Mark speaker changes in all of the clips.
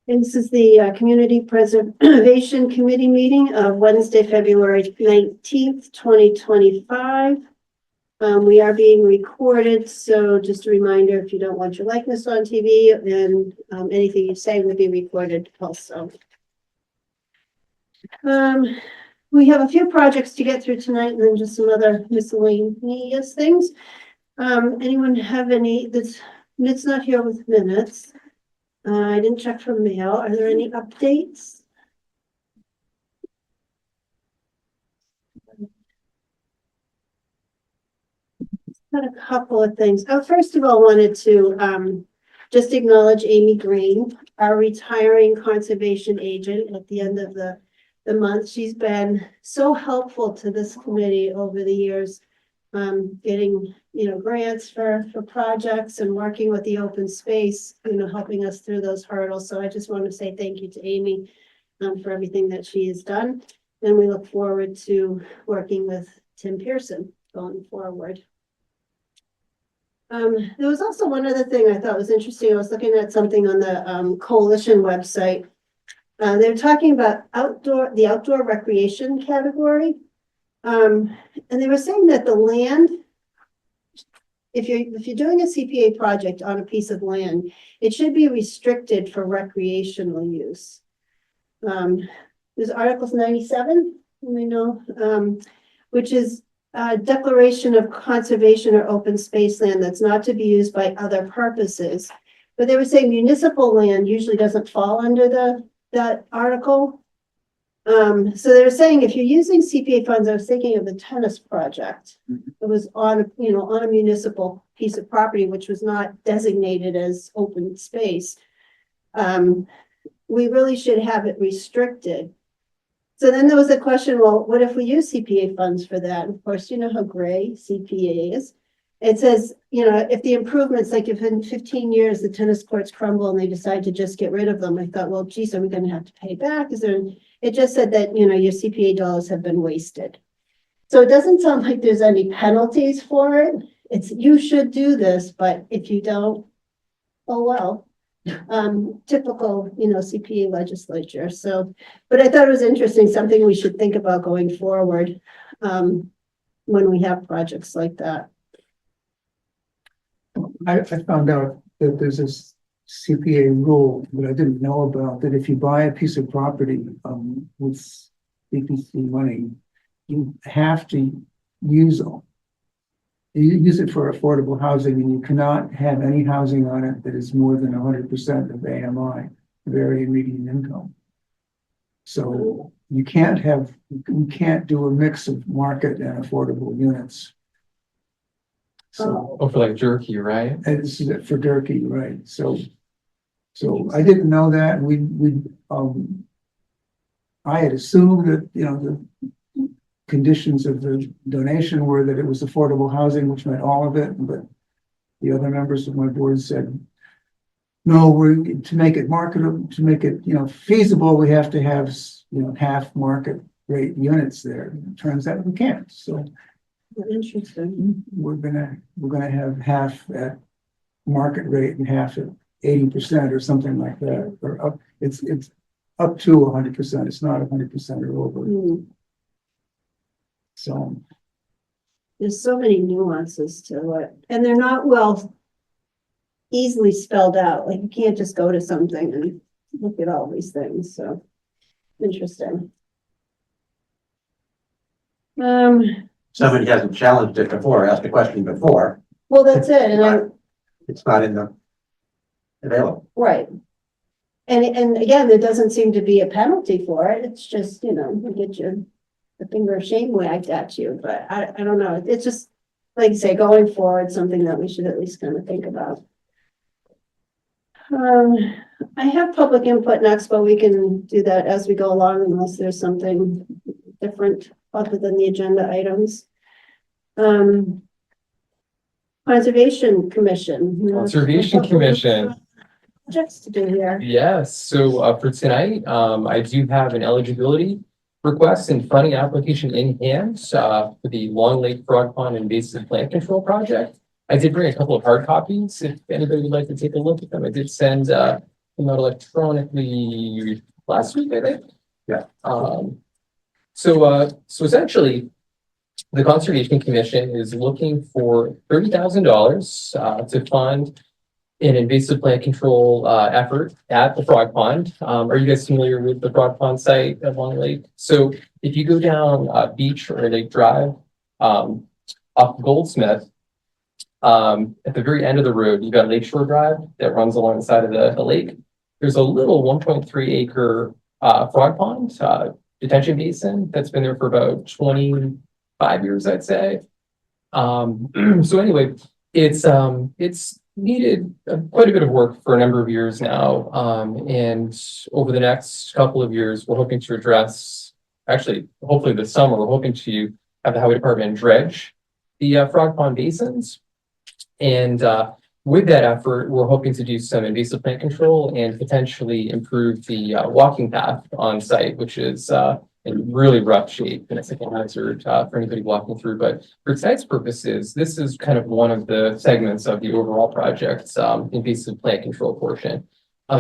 Speaker 1: This is the Community Preservation Committee meeting of Wednesday, February 19th, 2025. We are being recorded, so just a reminder, if you don't want your likeness on TV, then anything you say will be recorded also. We have a few projects to get through tonight and then just some other miscellaneous things. Anyone have any, Mit's not here with minutes. I didn't check for mail. Are there any updates? Got a couple of things. Oh, first of all, wanted to just acknowledge Amy Green, our retiring conservation agent at the end of the month. She's been so helpful to this committee over the years, getting, grants for projects and working with the open space, helping us through those hurdles. So I just want to say thank you to Amy for everything that she has done. And we look forward to working with Tim Pearson going forward. There was also one other thing I thought was interesting. I was looking at something on the coalition website. They're talking about the outdoor recreation category. And they were saying that the land, if you're doing a CPA project on a piece of land, it should be restricted for recreational use. There's Articles 97, which is a declaration of conservation or open space land that's not to be used by other purposes. But they were saying municipal land usually doesn't fall under that article. So they were saying if you're using CPA funds, I was thinking of the tennis project. It was on a municipal piece of property, which was not designated as open space. We really should have it restricted. So then there was a question, well, what if we use CPA funds for that? Of course, you know how gray CPA is. It says, if the improvements, like if in 15 years the tennis courts crumble and they decide to just get rid of them, I thought, well, geez, are we going to have to pay back? It just said that, your CPA dollars have been wasted. So it doesn't sound like there's any penalties for it. You should do this, but if you don't, oh, well. Typical, CPA legislature. So, but I thought it was interesting, something we should think about going forward when we have projects like that.
Speaker 2: I found out that there's this CPA rule that I didn't know about, that if you buy a piece of property with CPC money, you have to use it for affordable housing, and you cannot have any housing on it that is more than 100% of AMI, varying median income. So you can't do a mix of market and affordable units. So
Speaker 3: for like Durkee, right?
Speaker 2: and this is it for Durkee, right? So I didn't know that. I had assumed that the conditions of the donation were that it was affordable housing, which meant all of it, but the other members of my board said, no, to make it marketable, to make it feasible, we have to have half market rate units there. It turns out we can't. So
Speaker 1: Interesting.
Speaker 2: we're gonna have half at market rate and half at 80% or something like that. Or up, it's up to 100%. It's not 100% or over. So
Speaker 1: There's so many nuances to it, and they're not easily spelled out. Like you can't just go to something and look at all these things. So interesting.
Speaker 4: Somebody hasn't challenged it before, asked a question before.
Speaker 1: Well, that's it, and
Speaker 4: It's not in the available.
Speaker 1: right. And again, there doesn't seem to be a penalty for it. It's just, you get the finger of shame wagged at you, but I don't know. It's just, like you say, going forward, something that we should at least kind of think about. I have public input next, but we can do that as we go along unless there's something different other than the agenda items. Conservation Commission.
Speaker 3: Conservation Commission.
Speaker 1: Projects to do here.
Speaker 3: Yes, so for tonight, I do have an eligibility request and funding application in hand for the Long Lake Frog Pond Invasive Plant Control Project. I did bring a couple of hard copies if anybody would like to take a look at them. I did send came out electronically last week, I think.
Speaker 4: Yeah.
Speaker 3: So essentially, the Conservation Commission is looking for $30,000 to fund an invasive plant control effort at the Frog Pond. Are you guys familiar with the Frog Pond site at Long Lake? So if you go down Beach or Lake Drive, off Goldsmith, at the very end of the road, you've got Lakeshore Drive that runs along the side of the lake. There's a little 1.3 acre frog pond detention basin that's been there for about 25 years, I'd say. So anyway, it's needed quite a bit of work for a number of years now. And over the next couple of years, we're hoping to address, actually, hopefully this summer, we're hoping to have the highway department dredge the frog pond basins. And with that effort, we're hoping to do some invasive plant control and potentially improve the walking path on site, which is in really rough shape and it's a hazard for anybody walking through. But for tonight's purposes, this is kind of one of the segments of the overall project's invasive plant control portion.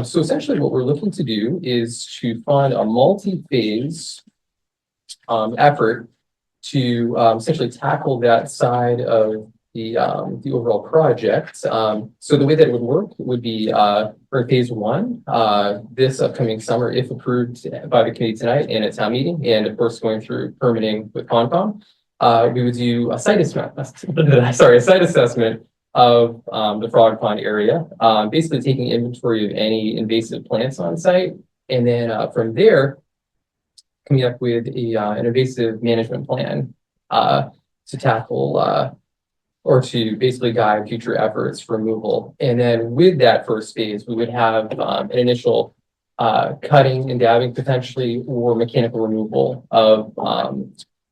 Speaker 3: So essentially what we're looking to do is to fund a multi-phase effort to essentially tackle that side of the overall project. So the way that it would work would be for phase one, this upcoming summer, if approved by the committee tonight and at town meeting, and of course going through permitting with Concom, we would do a site assessment, a site assessment of the Frog Pond area, basically taking inventory of any invasive plants on site, and then from there, coming up with an invasive management plan to tackle or to basically guide future efforts for removal. And then with that first phase, we would have an initial cutting and dabbing potentially or mechanical removal of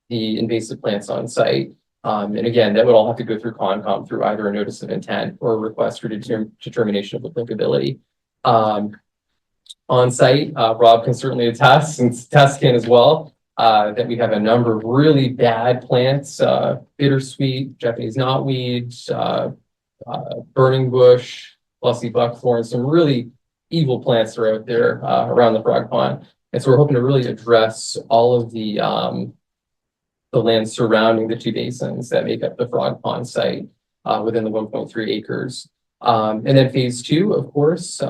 Speaker 3: the invasive plants on site. And again, that would all have to go through Concom through either a notice of intent or a request for determination of applicability. On site, Rob can certainly attest, and Tess can as well, that we have a number of really bad plants, bittersweet, Japanese knotweed, burning bush, lusty buckthorn, some really evil plants are out there around the Frog Pond. And so we're hoping to really address all of the land surrounding the two basins that make up the Frog Pond site within the 1.3 acres. And then phase two, of course,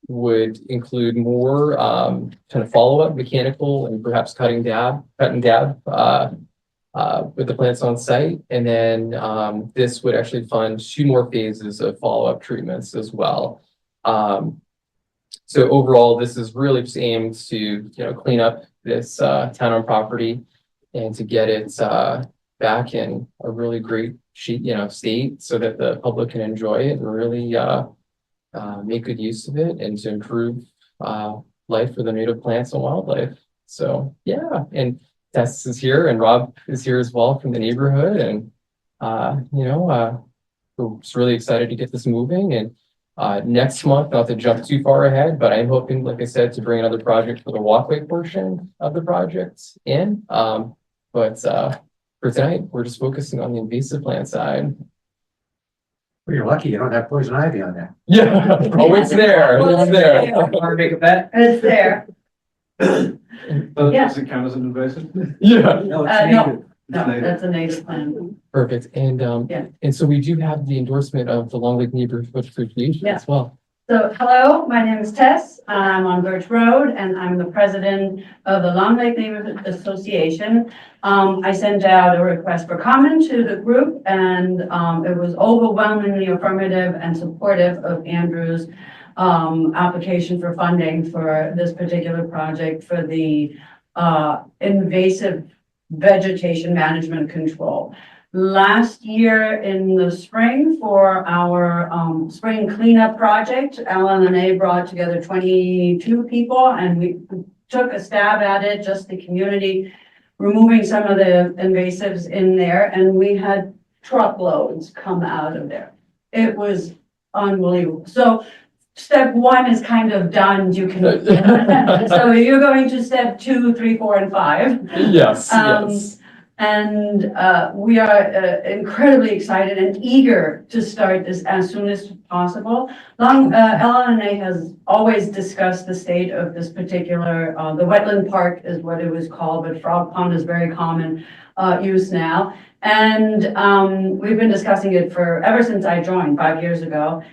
Speaker 3: would include more kind of follow-up mechanical and perhaps cut and dab with the plants on site. And then this would actually fund 2 more phases of follow-up treatments as well. So overall, this is really just aimed to clean up this town-owned property and to get it back in a really great state so that the public can enjoy it and really make good use of it and to improve life for the native plants and wildlife. So yeah, and Tess is here and Rob is here as well from the neighborhood, and we're just really excited to get this moving. And next month, not to jump too far ahead, but I'm hoping, like I said, to bring another project for the walkway portion of the project in. But for tonight, we're just focusing on the invasive plant side.
Speaker 4: Well, you're lucky you don't have poison ivy on there.
Speaker 3: Yeah, oh, it's there, it's there.
Speaker 4: Want to make a bet?
Speaker 5: It's there. Yeah.
Speaker 6: Does it count as an invasive?
Speaker 3: Yeah,
Speaker 4: No,
Speaker 5: No, that's a native plant.
Speaker 3: perfect. And
Speaker 5: Yeah.
Speaker 3: and so we do have the endorsement of the Long Lake Neighborhood Association
Speaker 5: Yeah.
Speaker 3: as well.
Speaker 5: So, hello, my name is Tess. I'm on Birch Road and I'm the president of the Long Lake Neighborhood Association. I sent out a request for comment to the group and it was overwhelmingly affirmative and supportive of Andrew's application for funding for this particular project for the invasive vegetation management control. Last year in the spring for our spring cleanup project, LNA brought together 22 people and we took a stab at it, just the community, removing some of the invasives in there, and we had truckloads come out of there. It was unbelievable. So step 1 is kind of done. You can, so you're going to step 2, 3, 4, and 5.
Speaker 3: Yes, yes.
Speaker 5: And we are incredibly excited and eager to start this as soon as possible. LLNA has always discussed the state of this particular, the wetland park is what it was called, but Frog Pond is very common use now. And we've been discussing it ever since I joined 5 years ago.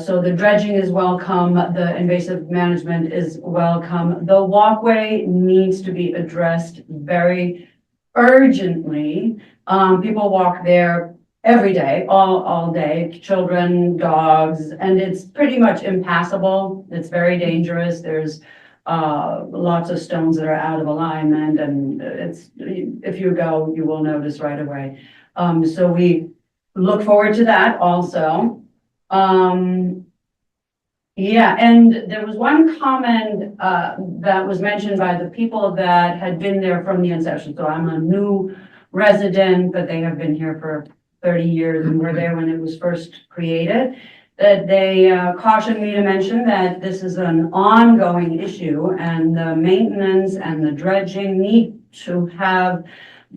Speaker 5: So the dredging is welcome, the invasive management is welcome. The walkway needs to be addressed very urgently. People walk there every day, all day, children, dogs, and it's pretty much impassable. It's very dangerous. There's lots of stones that are out of alignment, and if you go, you will notice right away. So we look forward to that also. Yeah, and there was one comment that was mentioned by the people that had been there from the inception. So I'm a new resident, but they have been here for 30 years and were there when it was first created. That they cautioned me to mention that this is an ongoing issue, and the maintenance and the dredging need to have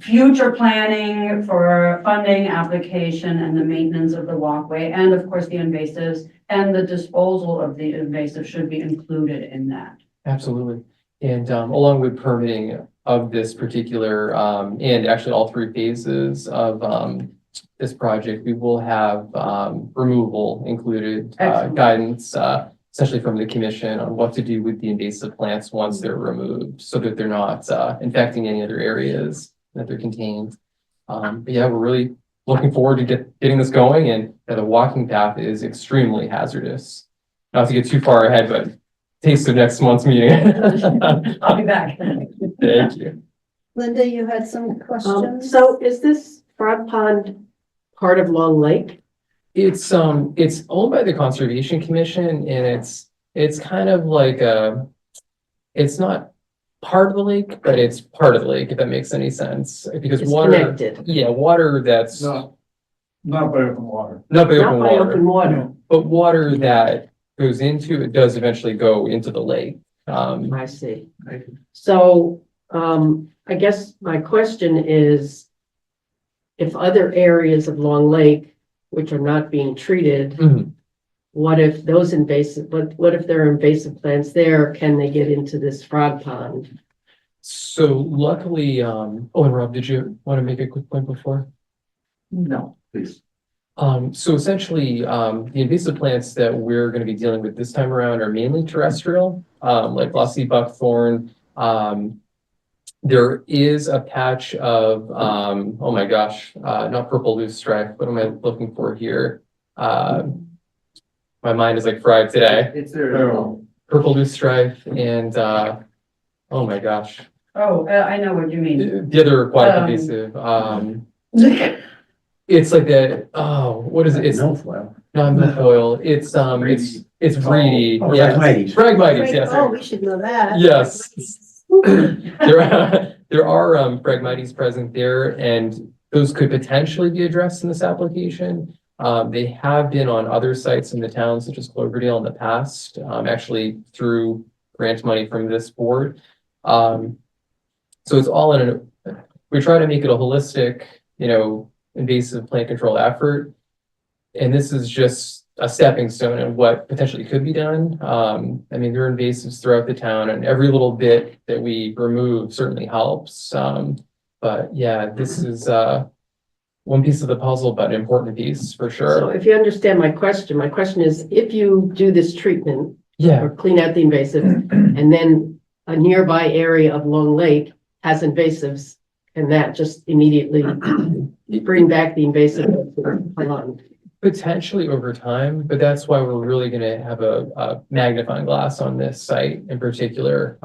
Speaker 5: future planning for funding application and the maintenance of the walkway, and of course the invasives and the disposal of the invasive should be included in that.
Speaker 3: Absolutely. And along with permitting of this particular, and actually all 3 phases of this project, we will have removal included,
Speaker 5: Excellent.
Speaker 3: guidance, essentially from the commission on what to do with the invasive plants once they're removed, so that they're not infecting any other areas that they're contained. But yeah, we're really looking forward to getting this going, and the walking path is extremely hazardous. Not to get too far ahead, but taste of next month's meeting.
Speaker 5: I'll be back.
Speaker 3: Thank you.
Speaker 1: Linda, you had some questions?
Speaker 6: So is this Frog Pond part of Long Lake?
Speaker 3: It's owned by the Conservation Commission, and it's kind of like it's not part of the lake, but it's part of the lake, if that makes any sense. Because
Speaker 6: It's
Speaker 3: water,
Speaker 6: connected,
Speaker 3: yeah, water that's
Speaker 2: Not by open water.
Speaker 3: not by
Speaker 6: not
Speaker 3: open
Speaker 6: by
Speaker 3: water,
Speaker 6: open water.
Speaker 3: but water that goes into it does eventually go into the lake.
Speaker 6: I see. So, I guess my question is, if other areas of Long Lake, which are not being treated,
Speaker 3: mhm.
Speaker 6: what if those invasive, what if there are invasive plants there? Can they get into this Frog Pond?
Speaker 3: So luckily, oh, and Rob, did you want to make a quick point before?
Speaker 4: No, please.
Speaker 3: So essentially, the invasive plants that we're going to be dealing with this time around are mainly terrestrial, like glossy buckthorn. There is a patch of, oh my gosh, not purple loosestrife. What am I looking for here? My mind is like fried today.
Speaker 4: It's there.
Speaker 3: Purple loosestrife and, oh my gosh,
Speaker 5: Oh, I know what you mean.
Speaker 3: the other aquatic invasive. It's like what is it? It's
Speaker 4: Milfoil.
Speaker 3: not milfoil. It's reedy.
Speaker 4: Oh,
Speaker 3: Yes.
Speaker 4: Phragmites.
Speaker 3: Phragmites, yes.
Speaker 1: Oh, we should know that.
Speaker 3: Yes. There are Phragmites present there, and those could potentially be addressed in this application. They have been on other sites in the town, such as Cloverdale in the past, actually through grant money from this board. So it's all we try to make it a holistic, invasive plant control effort. And this is just a stepping stone of what potentially could be done. I mean, there are invasives throughout the town, and every little bit that we remove certainly helps. But yeah, this is one piece of the puzzle, but an important piece for
Speaker 6: So
Speaker 3: sure.
Speaker 6: if you understand my question is, if you do this treatment
Speaker 3: Yeah,
Speaker 6: or clean out the invasive, and then a nearby area of Long Lake has invasives, can that just immediately bring back the invasive to the pond?
Speaker 3: potentially over time, but that's why we're really going to have a magnifying glass on this site in particular.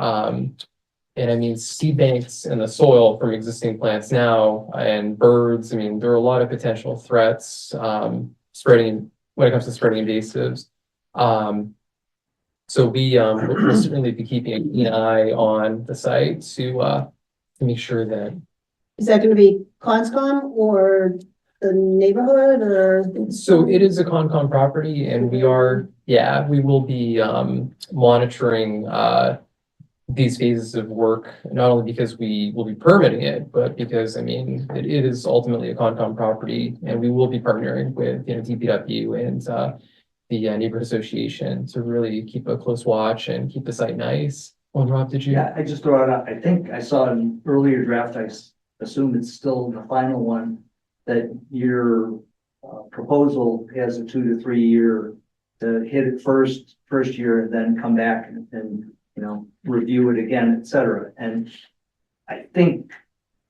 Speaker 3: And I mean, seed banks in the soil from existing plants now and birds, I mean, there are a lot of potential threats spreading when it comes to spreading invasives. So we'll certainly be keeping a keen eye on the site to make sure that.
Speaker 1: Is that gonna be Conscom or the neighborhood or?
Speaker 3: So it is a Concom property, and we will be monitoring these phases of work, not only because we will be permitting it, but because, I mean, it is ultimately a Concom property, and we will be partnering with, DPW and the neighborhood association to really keep a close watch and keep the site nice. Well, Rob, did you?
Speaker 7: Yeah, I just throw it out. I think I saw an earlier draft. Assume it's still the final one, that your proposal has a 2 to 3 year to hit it first year, and then come back and, review it again, et cetera. And I think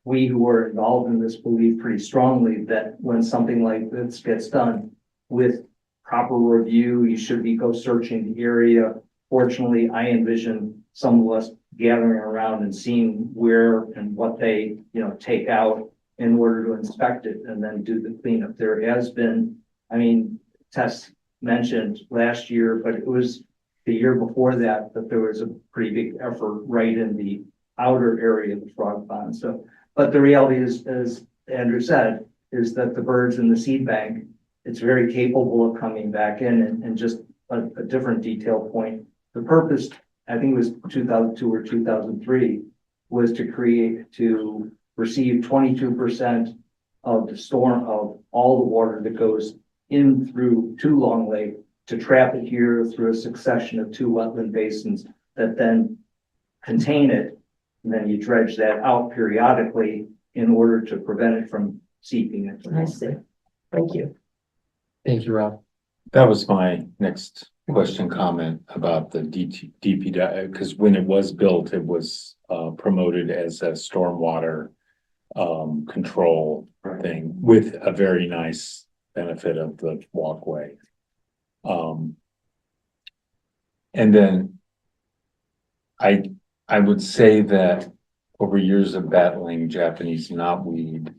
Speaker 7: we who are involved in this believe pretty strongly that when something like this gets done with proper review, you should go searching the area. Fortunately, I envision some of us gathering around and seeing where and what they, take out in order to inspect it and then do the cleanup. There has been, I mean, Tess mentioned last year, but it was the year before that there was a pretty big effort right in the outer area of the frog pond. So, but the reality is, as Andrew said, is that the birds in the seed bank, it's very capable of coming back in, and just a different detail point. The purpose, I think it was 2002 or 2003, was to receive 22% of the storm of all the water that goes in through to Long Lake, to trap it here through a succession of 2 wetland basins that then contain it. And then you dredge that out periodically in order to prevent it from seeping into.
Speaker 6: I see. Thank you.
Speaker 3: Thank you, Rob.
Speaker 8: That was my next question, comment about the DPW, because when it was built, it was promoted as a stormwater control thing with a very nice benefit of the walkway. And then I would say that over years of battling Japanese knotweed,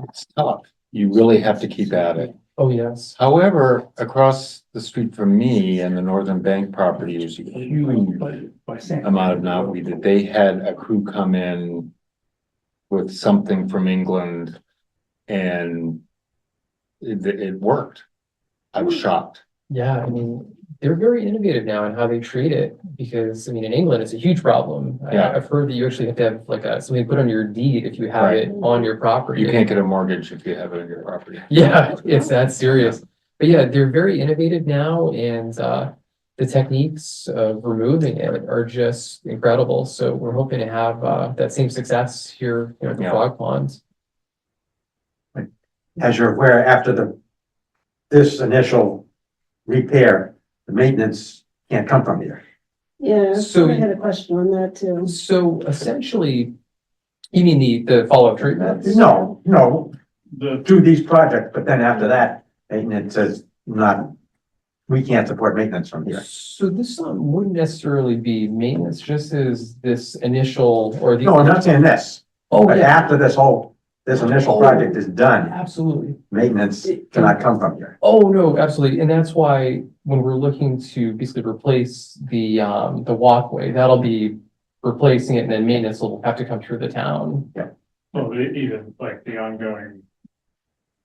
Speaker 8: it's tough. You really have to keep at it.
Speaker 3: Oh, yes.
Speaker 8: However, across the street from me and the Northern Bank property, there's a huge amount of knotweed that they had a crew come in with something from England, and it worked. I was shocked.
Speaker 3: Yeah, I mean, they're very innovative now in how they treat it, because, I mean, in England, it's a huge problem.
Speaker 8: Yeah.
Speaker 3: I've heard that you actually have to have like something put on your deed if you have it on your property.
Speaker 8: You can't get a mortgage if you have it on your property.
Speaker 3: Yeah, it's that serious. But yeah, they're very innovative now, and the techniques of removing it are just incredible. So we're hoping to have that same success here, at the
Speaker 8: Yeah.
Speaker 3: Frog Ponds.
Speaker 4: As you're aware, after this initial repair, the maintenance can't come from here.
Speaker 1: Yeah,
Speaker 3: So-
Speaker 1: I had a question on that too.
Speaker 3: So essentially, you mean the follow-up treatments?
Speaker 4: No, do these projects, but then after that, maintenance is not, we can't support maintenance from here.
Speaker 3: So this wouldn't necessarily be maintenance, just as this initial or these.
Speaker 4: No, I'm not saying this,
Speaker 3: Oh,
Speaker 4: but
Speaker 3: yeah,
Speaker 4: after this initial project is done,
Speaker 3: absolutely.
Speaker 4: maintenance cannot come from here.
Speaker 3: Oh, no, absolutely. And that's why when we're looking to basically replace the walkway, that'll be replacing it, and then maintenance will have to come through the town.
Speaker 9: Well, even like the ongoing,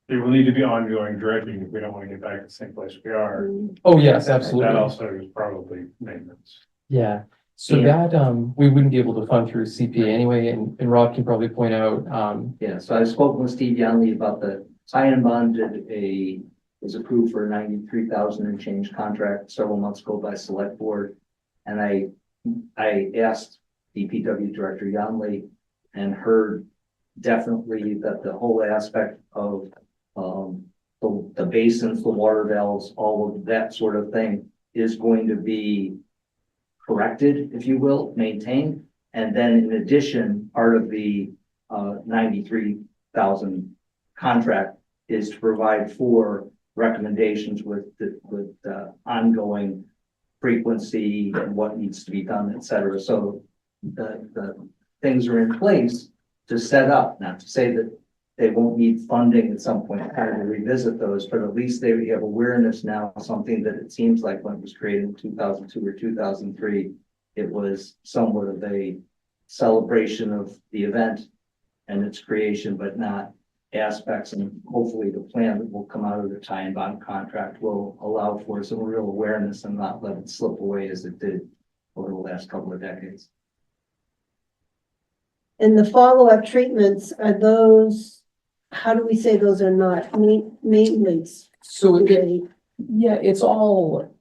Speaker 9: there will need to be ongoing dredging if we don't want to get back to the same place we are.
Speaker 3: Oh, yes,
Speaker 9: That
Speaker 3: absolutely.
Speaker 9: also is probably maintenance.
Speaker 3: Yeah. So
Speaker 7: Yeah.
Speaker 3: that, we wouldn't be able to fund through CPA anyway, and Rob can probably point out,
Speaker 7: Yeah, so I spoke with Steve Youngley about the tie-in bond, was approved for a 93,000 and change contract several months ago by select board. And I asked DPW Director Youngley and heard definitely that the whole aspect of the basins, the water valves, all of that sort of thing is going to be corrected, if you will, maintained. And then in addition, part of the 93,000 contract is to provide for recommendations with ongoing frequency and what needs to be done, et cetera. So the things are in place to set up, not to say that they won't need funding at some point to revisit those, but at least they have awareness now, something that it seems like when it was created in 2002 or 2003, it was somewhat of a celebration of the event and its creation, but not aspects. And hopefully the plan that will come out of the tie and bond contract will allow for some real awareness and not let it slip away as it did over the last couple of decades.
Speaker 1: And the follow-up treatments, are those, how do we say those are not maintenance?
Speaker 3: So
Speaker 1: related?
Speaker 3: yeah, it's all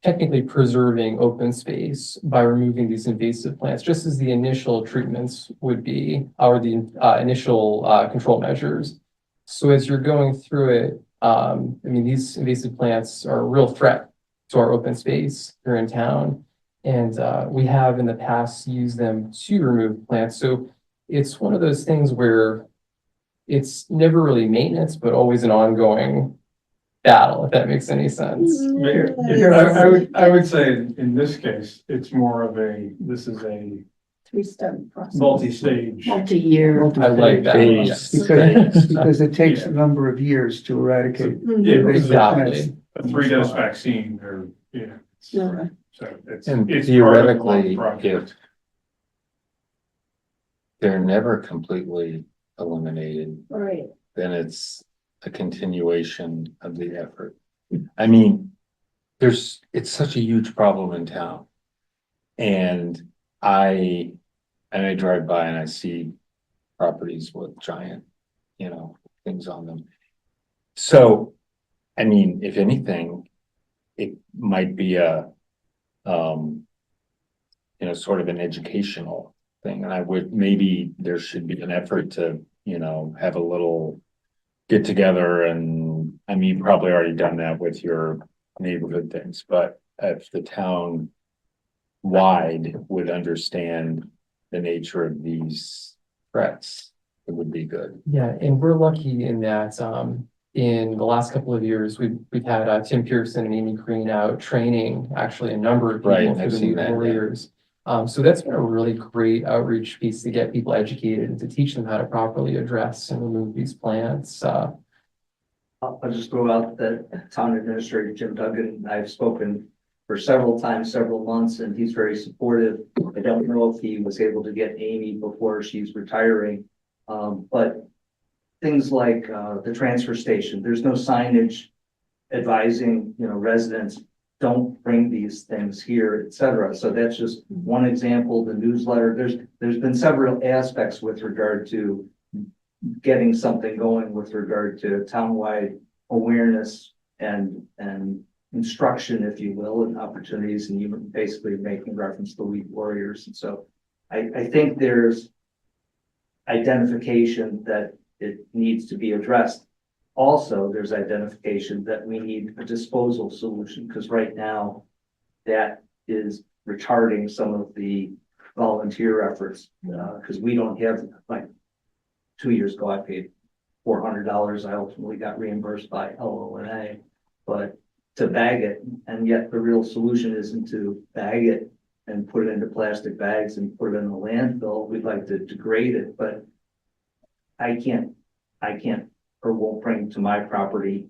Speaker 3: technically preserving open space by removing these invasive plants, just as the initial treatments would be, or the initial control measures. So as you're going through it, I mean, these invasive plants are a real threat to our open space here in town. And we have in the past used them to remove plants. So it's one of those things where it's never really maintenance, but always an ongoing battle, if that makes any sense.
Speaker 9: I would say in this case, it's more of this is a
Speaker 1: Three-step process.
Speaker 9: multi-stage.
Speaker 6: Multi-year.
Speaker 3: I like that.
Speaker 8: Phase.
Speaker 3: Yes.
Speaker 2: Because it takes a number of years to eradicate.
Speaker 1: Mhm.
Speaker 9: Yeah,
Speaker 2: invasive plants.
Speaker 3: Exactly.
Speaker 9: A 3-dose vaccine or, you know.
Speaker 1: No.
Speaker 9: So it's.
Speaker 8: And
Speaker 9: it's part of the long
Speaker 8: theoretically,
Speaker 9: project.
Speaker 8: if they're never completely eliminated,
Speaker 1: Right.
Speaker 8: then it's a continuation of the effort. I mean, it's such a huge problem in town. And I drive by and I see properties with giant, things on them. So, I mean, if anything, it might be sort of an educational thing. And maybe there should be an effort to, have a little get together. And I mean, you've probably already done that with your neighborhood things, but if the town wide would understand the nature of these threats, it would be good.
Speaker 3: Yeah, and we're lucky in that, in the last couple of years, we've had Tim Pearson and Amy Green out training actually a number of
Speaker 8: Right,
Speaker 3: people for
Speaker 8: I've
Speaker 3: the
Speaker 8: seen
Speaker 3: new
Speaker 8: that, yeah.
Speaker 3: warriors. So that's been a really great outreach piece to get people educated and to teach them how to properly address and remove these plants.
Speaker 7: I'll just throw out that town administrator Jim Duggan, I've spoken for several times, several months, and he's very supportive. I don't know if he was able to get Amy before she's retiring. But things like the transfer station, there's no signage advising, residents, don't bring these things here, et cetera. So that's just one example. The newsletter, there's been several aspects with regard to getting something going with regard to townwide awareness and instruction, if you will, and opportunities, and even basically making reference to weed warriors. And so I think there's identification that it needs to be addressed. Also, there's identification that we need a disposal solution, because right now that is retarding some of the volunteer efforts, because we don't have, like, 2 years ago, I paid $400. I ultimately got reimbursed by LONA, but to bag it, and yet the real solution isn't to bag it and put it into plastic bags and put it in the landfill. We'd like to degrade it, but I can't or won't bring to my property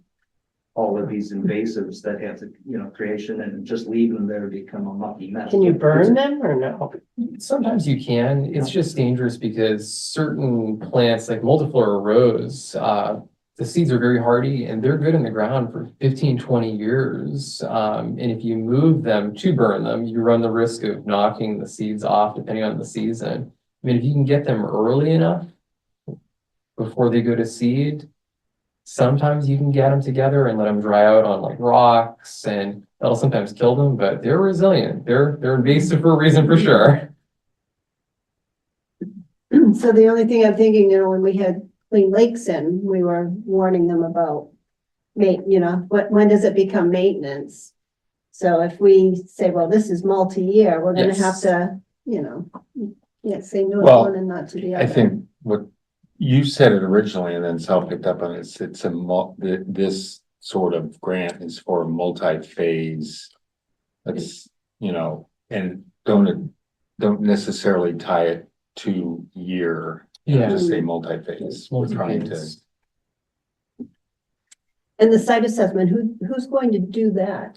Speaker 7: all of these invasives that have the, creation, and just leave them there to become a mucky mess.
Speaker 6: Can you burn them or no?
Speaker 3: Sometimes you can, it's just dangerous because certain plants like multiflora rose, the seeds are very hardy and they're good in the ground for 15, 20 years. And if you move them to burn them, you run the risk of knocking the seeds off depending on the season. I mean, if you can get them early enough before they go to seed, sometimes you can get them together and let them dry out on like rocks, and that'll sometimes kill them, but they're resilient. They're invasive for a reason for sure.
Speaker 1: So the only thing I'm thinking, when we had Clean Lakes in, we were warning them about when does it become maintenance? So if we say, well, this is multi-year, we're gonna have
Speaker 3: Yes.
Speaker 1: to, say no to
Speaker 8: Well,
Speaker 1: one and not to the other.
Speaker 8: I think what you said it originally and then Sal picked up on it, this sort of grant is for multi-phase. That's, and don't necessarily tie it to year,
Speaker 3: Yeah.
Speaker 8: just say multi-phase. We're trying to,
Speaker 3: Multi-phase.
Speaker 1: And the site assessment, who's going to do that?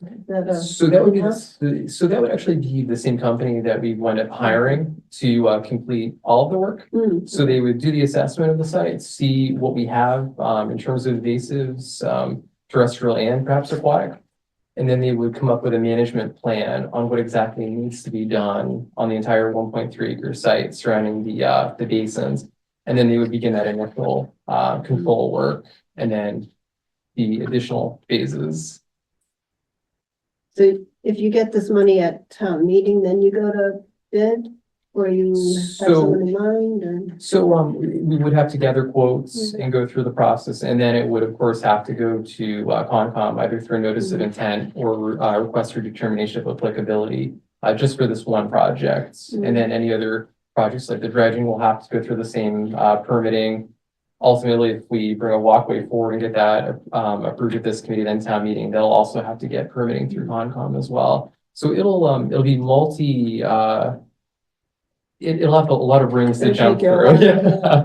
Speaker 3: So that would be, so that would actually be the same company that we wind up hiring to complete all of the work.
Speaker 1: Hmm.
Speaker 3: So they would do the assessment of the site, see what we have in terms of invasives, terrestrial and perhaps aquatic. And then they would come up with a management plan on what exactly needs to be done on the entire 1.3 acre site surrounding the basins. And then they would begin that initial, control work and then the additional phases.
Speaker 1: So if you get this money at town meeting, then you go to bid? Or you have
Speaker 3: So-
Speaker 1: someone in mind, or?
Speaker 3: So, we would have to gather quotes and go through the process, and then it would, of course, have to go to, Concom, either through a notice of intent or, request for determination of applicability, just for this one project. And then any other projects like the dredging will have to go through the same, permitting. Ultimately, if we bring a walkway forward and get that, approved at this committee, then town meeting, they'll also have to get permitting through Concom as well. So it'll be it'll have a lot of rings to
Speaker 1: It'll
Speaker 3: jump
Speaker 1: take you a
Speaker 3: through.
Speaker 1: while, yeah.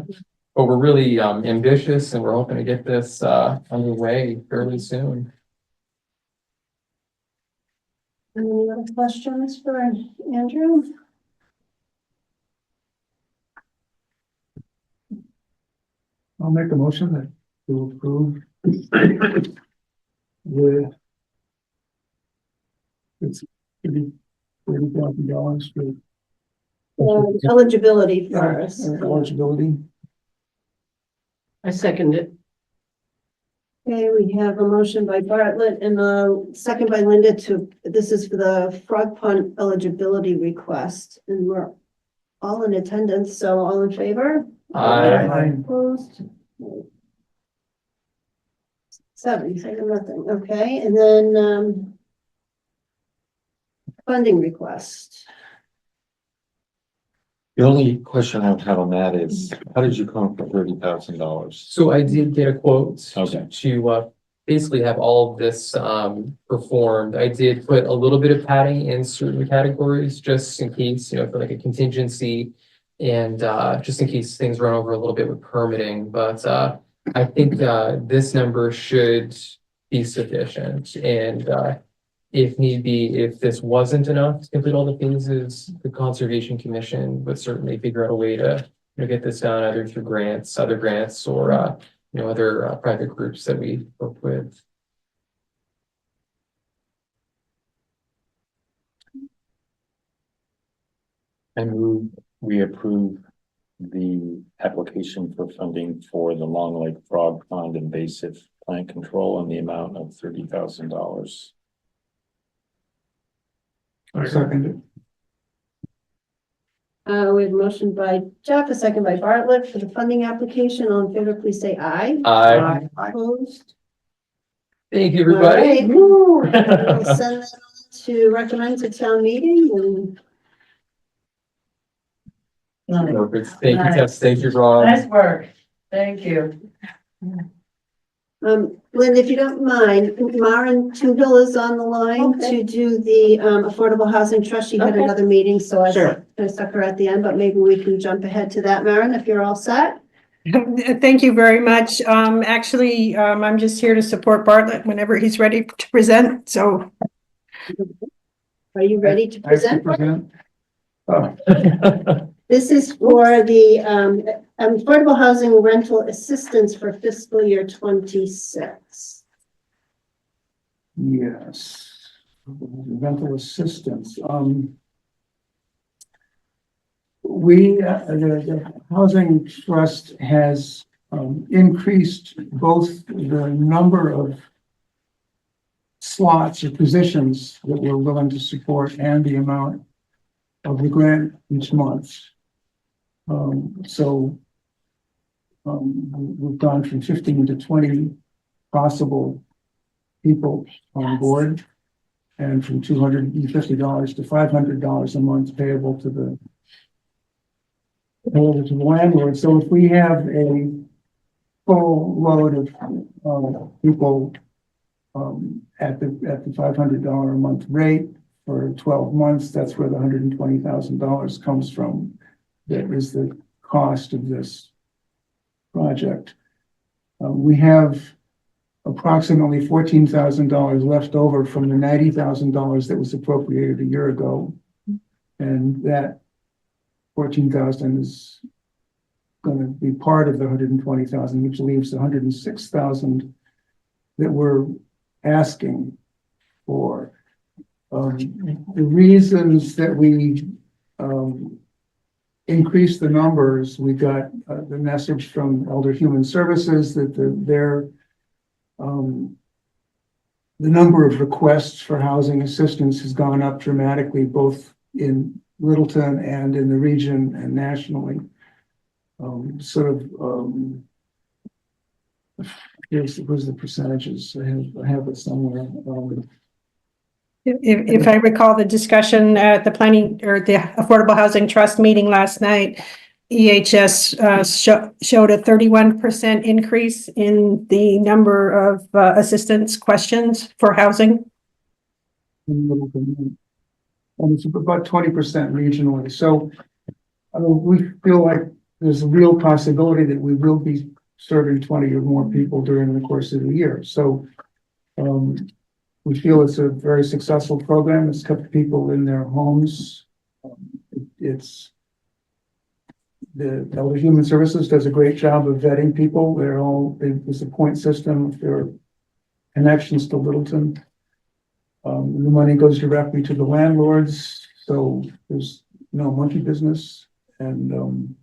Speaker 3: But we're really ambitious and we're hoping to get this underway fairly soon.
Speaker 1: Any other questions for Andrew?
Speaker 2: I'll make a motion that to approve. The. It's $30,000 for.
Speaker 1: Eligibility first.
Speaker 2: Eligibility.
Speaker 6: I second it.
Speaker 1: Okay, we have a motion by Bartlett and a second by Linda this is for the Frog Pond eligibility request, and we're all in attendance, so all in favor?
Speaker 3: Aye.
Speaker 1: Opposed? 7, saying nothing, okay, and then, funding request.
Speaker 8: The only question I would have on that is, how did you come up with $30,000?
Speaker 3: So I did get a quote
Speaker 8: Okay.
Speaker 3: to basically have all of this performed. I did put a little bit of padding in certain categories, just in case, for like a contingency. And just in case things run over a little bit with permitting, but I think this number should be sufficient. And if need be, if this wasn't enough to complete all the phases, the Conservation Commission would certainly figure out a way to get this done either through grants, other grants, or other private groups that we work with.
Speaker 8: I move we approve the application for funding for the Long Lake Frog Pond invasive plant control in the amount of $30,000.
Speaker 2: I second it.
Speaker 1: We have a motion by Jeff, a second by Bartlett for the funding application. All in favor, please say aye.
Speaker 3: Aye.
Speaker 1: Opposed?
Speaker 3: Thank you,
Speaker 1: All
Speaker 3: everybody.
Speaker 1: right. We'll send that on to recommend to town meeting and
Speaker 3: Perfect. Thank you, Tess. Thank you, Rob.
Speaker 5: Nice work. Thank you.
Speaker 1: Linda, if you don't mind, Maren Tindall is on the line to do the Affordable Housing Trust. She had
Speaker 6: Okay.
Speaker 1: another meeting, so
Speaker 6: Sure.
Speaker 1: I stuck her at the end, but maybe we can jump ahead to that, Maren, if you're all set.
Speaker 10: Thank you very much. Actually, I'm just here to support Bartlett whenever he's ready to present, so.
Speaker 1: Are you ready to
Speaker 2: I have to
Speaker 1: present?
Speaker 2: present.
Speaker 1: This is for the Affordable Housing Rental Assistance for fiscal year 26.
Speaker 2: Yes. Rental assistance. The Housing Trust has increased both the number of slots or positions that we're willing to support and the amount of the grant each month. We've gone from 15 to 20 possible people on board, and from $250 to $500 a month payable to the landlord. So if we have a full load of people at the $500 a month rate for 12 months, that's where the $120,000 comes from. That is the cost of this project. We have approximately $14,000 left over from the $90,000 that was appropriated a year ago. And that 14,000 is going to be part of the 120,000, which leaves 106,000 that we're asking for. The reasons that we, increased the numbers, we got the message from Elder Human Services that the number of requests for housing assistance has gone up dramatically, both in Littleton and in the region and nationally. Here's the percentages. I have it somewhere.
Speaker 10: If I recall the discussion at the planning or the Affordable Housing Trust meeting last night, EHS showed a 31% increase in the number of assistance questions for housing.
Speaker 2: And it's about 20% regionally. So we feel like there's a real possibility that we will be serving 20 or more people during the course of the year. So we feel it's a very successful program. It's kept people in their homes. It's the Elder Human Services does a great job of vetting people. There's a point system. If there are connections to Littleton, the money goes directly to the landlords. So there's no monkey business, and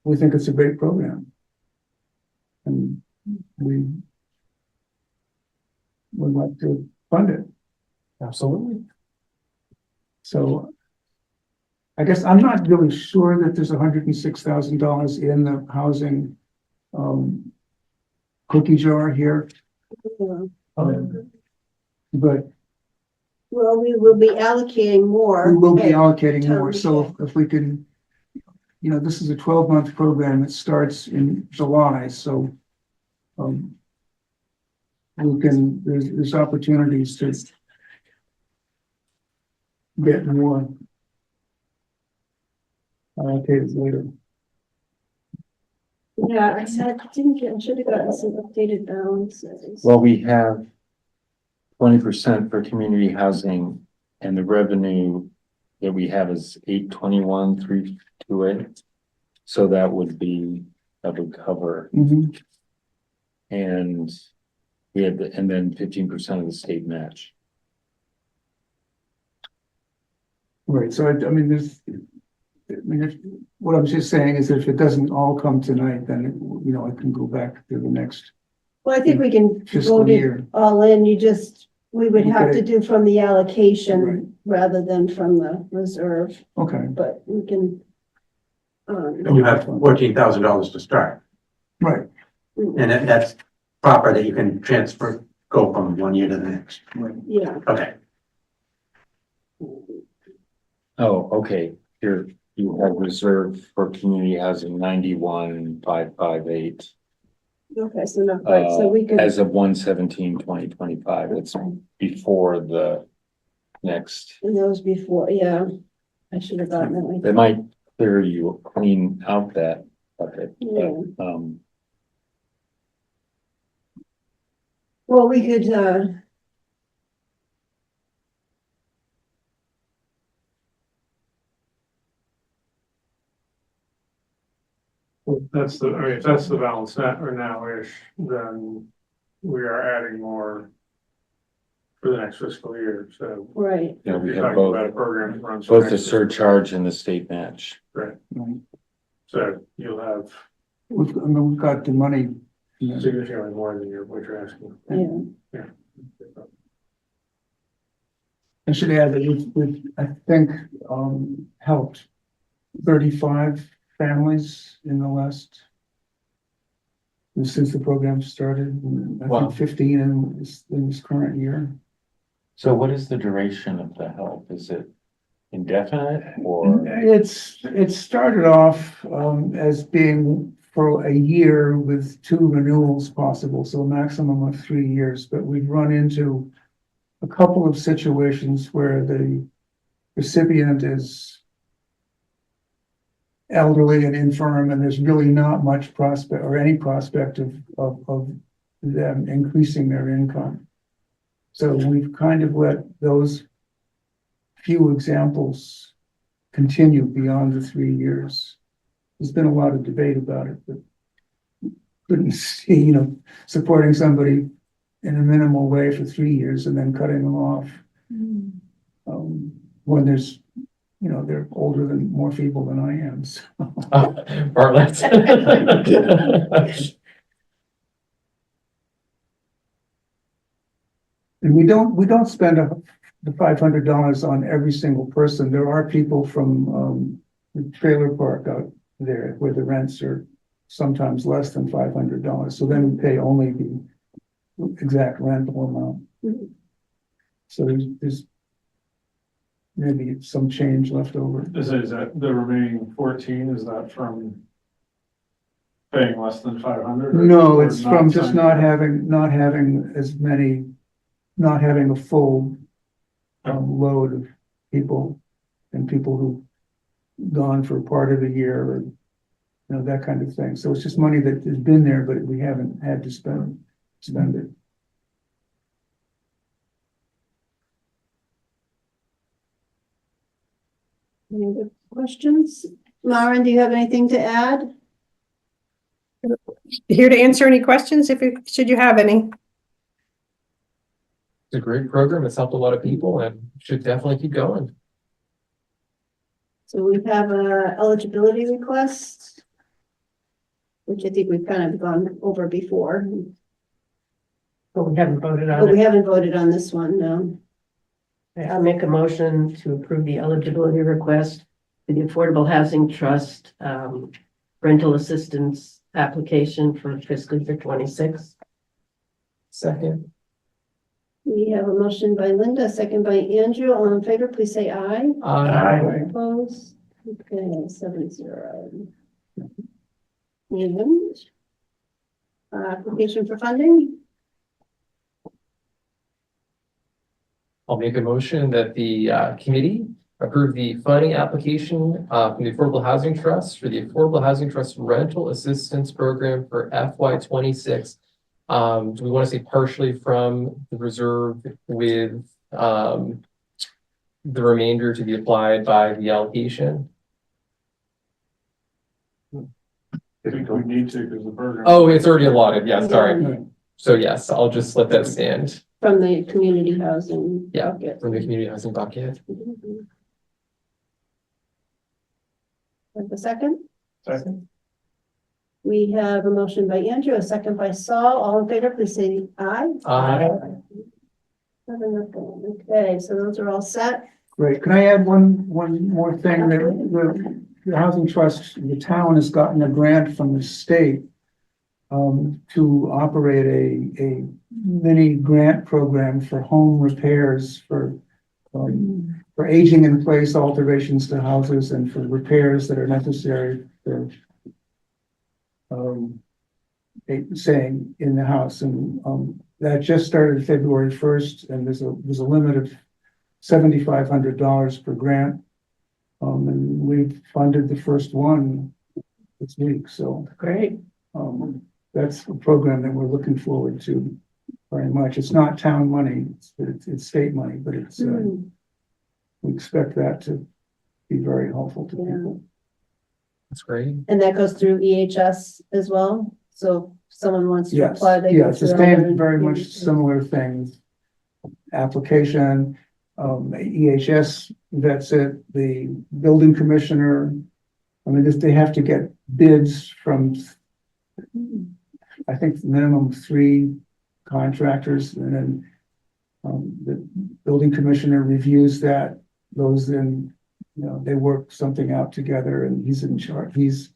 Speaker 2: we think it's a great program, and we would like to fund it.
Speaker 3: Absolutely.
Speaker 2: So I guess I'm not really sure that there's $106,000 in the housing cookie jar here. But
Speaker 1: Well, we will be allocating more.
Speaker 2: we will be
Speaker 1: at
Speaker 2: allocating
Speaker 1: town
Speaker 2: more. So
Speaker 1: meeting.
Speaker 2: if we can, this is a 12-month program. It starts in July. So there's opportunities to get more allocated later.
Speaker 1: Yeah, I should have gotten some updated balances.
Speaker 8: Well, we have 20% for community housing, and the revenue that we have is 821,328. So that would cover,
Speaker 2: Mhm.
Speaker 8: and we have and then 15% of the state match.
Speaker 2: Right. So what I'm just saying is if it doesn't all come tonight, then I can go back to the next
Speaker 1: Well, I think we can
Speaker 2: fiscal
Speaker 1: vote it
Speaker 2: year.
Speaker 1: all in. We would have to
Speaker 2: Okay.
Speaker 1: do from the
Speaker 2: Right.
Speaker 1: allocation rather than from the reserve,
Speaker 2: Okay.
Speaker 1: but we can.
Speaker 4: And you have $14,000 to start,
Speaker 2: Right.
Speaker 4: and that's proper that you can go from one year to the next.
Speaker 2: Right.
Speaker 1: Yeah,
Speaker 4: Okay.
Speaker 8: Oh, okay. Here you have reserved for community housing 91,558.
Speaker 1: okay, so not quite, so we could.
Speaker 8: As of 1/17/2025. It's before the next.
Speaker 1: And those before, yeah, I should have gotten that.
Speaker 8: They might clean out that bucket,
Speaker 1: Yeah.
Speaker 8: but,
Speaker 1: Well, we could,
Speaker 9: That's if that's the balance net or now-ish, then we are adding more for the next fiscal year, so.
Speaker 1: right,
Speaker 8: you know, we
Speaker 9: You're
Speaker 8: have
Speaker 9: talking about a
Speaker 8: both,
Speaker 9: program that runs. for
Speaker 8: both the
Speaker 9: next fiscal year.
Speaker 8: surcharge and the state match.
Speaker 9: Right,
Speaker 2: Right.
Speaker 9: so you'll have
Speaker 2: We've got the money.
Speaker 9: significantly more than what you're asking.
Speaker 1: yeah.
Speaker 2: I should add that we've I think, helped 35 families in the last, since the program started, and I
Speaker 8: Wow.
Speaker 2: think 15 in this current year.
Speaker 8: So what is the duration of the help? Is it indefinite or?
Speaker 2: It started off, as being for a year with 2 renewals possible, so a maximum of 3 years, but we've run into a couple of situations where the recipient is elderly and infirm, and there's really not much prospect or any prospect of them increasing their income. So we've kind of let those few examples continue beyond the 3 years. There's been a lot of debate about it, but couldn't see, supporting somebody in a minimal way for 3 years and then cutting them off. When there's, they're older than, more feeble than I am, so.
Speaker 3: Bartlett.
Speaker 2: And we don't spend the $500 on every single person. There are people from, the trailer park out there where the rents are sometimes less than $500. So then we pay only the exact rental amount. So there's maybe some change left over.
Speaker 9: Is that the remaining 14, is that from paying less than 500?
Speaker 2: No, it's from just not having as many, not having a full load of people and people who've gone for part of a year or, that kind of thing. So it's just money that has been there, but we haven't had to spend it.
Speaker 1: Any other questions? Maren, do you have anything to add?
Speaker 10: Here to answer any questions should you have any.
Speaker 3: It's a great program. It's helped a lot of people and should definitely keep going.
Speaker 1: So we have a eligibility request, which I think we've kind of gone over before,
Speaker 6: But we haven't voted
Speaker 1: but
Speaker 6: on
Speaker 1: we
Speaker 6: it.
Speaker 1: haven't voted on this one, no.
Speaker 6: I'll make a motion to approve the eligibility request for the Affordable Housing Trust rental assistance application for fiscal year 26.
Speaker 3: Second.
Speaker 1: We have a motion by Linda, a second by Andrew. All in favor, please say aye. Opposed? Okay, 7-0. And application for funding?
Speaker 3: I'll make a motion that the committee approve the funding application from the Affordable Housing Trust for the Affordable Housing Trust Rental Assistance Program for FY26. Do we want to say partially from the reserve with the remainder to be applied by the allocation?
Speaker 9: I think we need to, because the program.
Speaker 3: Oh, it's already allotted. Yeah, sorry. So yes, I'll just let that stand.
Speaker 1: From the community housing.
Speaker 3: Yeah,
Speaker 1: bucket.
Speaker 3: from the community housing bucket.
Speaker 1: Have a second?
Speaker 9: Second.
Speaker 1: We have a motion by Andrew, a second by Saul. All in favor, please say aye.
Speaker 3: Aye.
Speaker 1: 7-0. Okay, so those are all set.
Speaker 2: Great. Can I add one more thing? The Housing Trust, the town has gotten a grant from the state to operate a mini grant program for home repairs for aging in place alterations to houses and for repairs that are necessary for saying in the house. And that just started February 1st, and there's a limit of $7,500 per grant. And we've funded the first one this week, so
Speaker 6: Great.
Speaker 2: that's a program that we're looking forward to very much. It's not town money, it's state money, but it's we expect that to be very helpful to people.
Speaker 3: That's great.
Speaker 1: And that goes through EHS as well. So if someone wants to
Speaker 2: Yes,
Speaker 1: apply, they
Speaker 2: yeah,
Speaker 1: go
Speaker 2: it's the
Speaker 1: through
Speaker 2: same,
Speaker 1: all
Speaker 2: very
Speaker 1: the-
Speaker 2: much similar things. Application, EHS vets it, the building commissioner. I mean, they have to get bids from, I think, minimum 3 contractors, and then the building commissioner reviews that, goes in, they work something out together, and he's in charge. The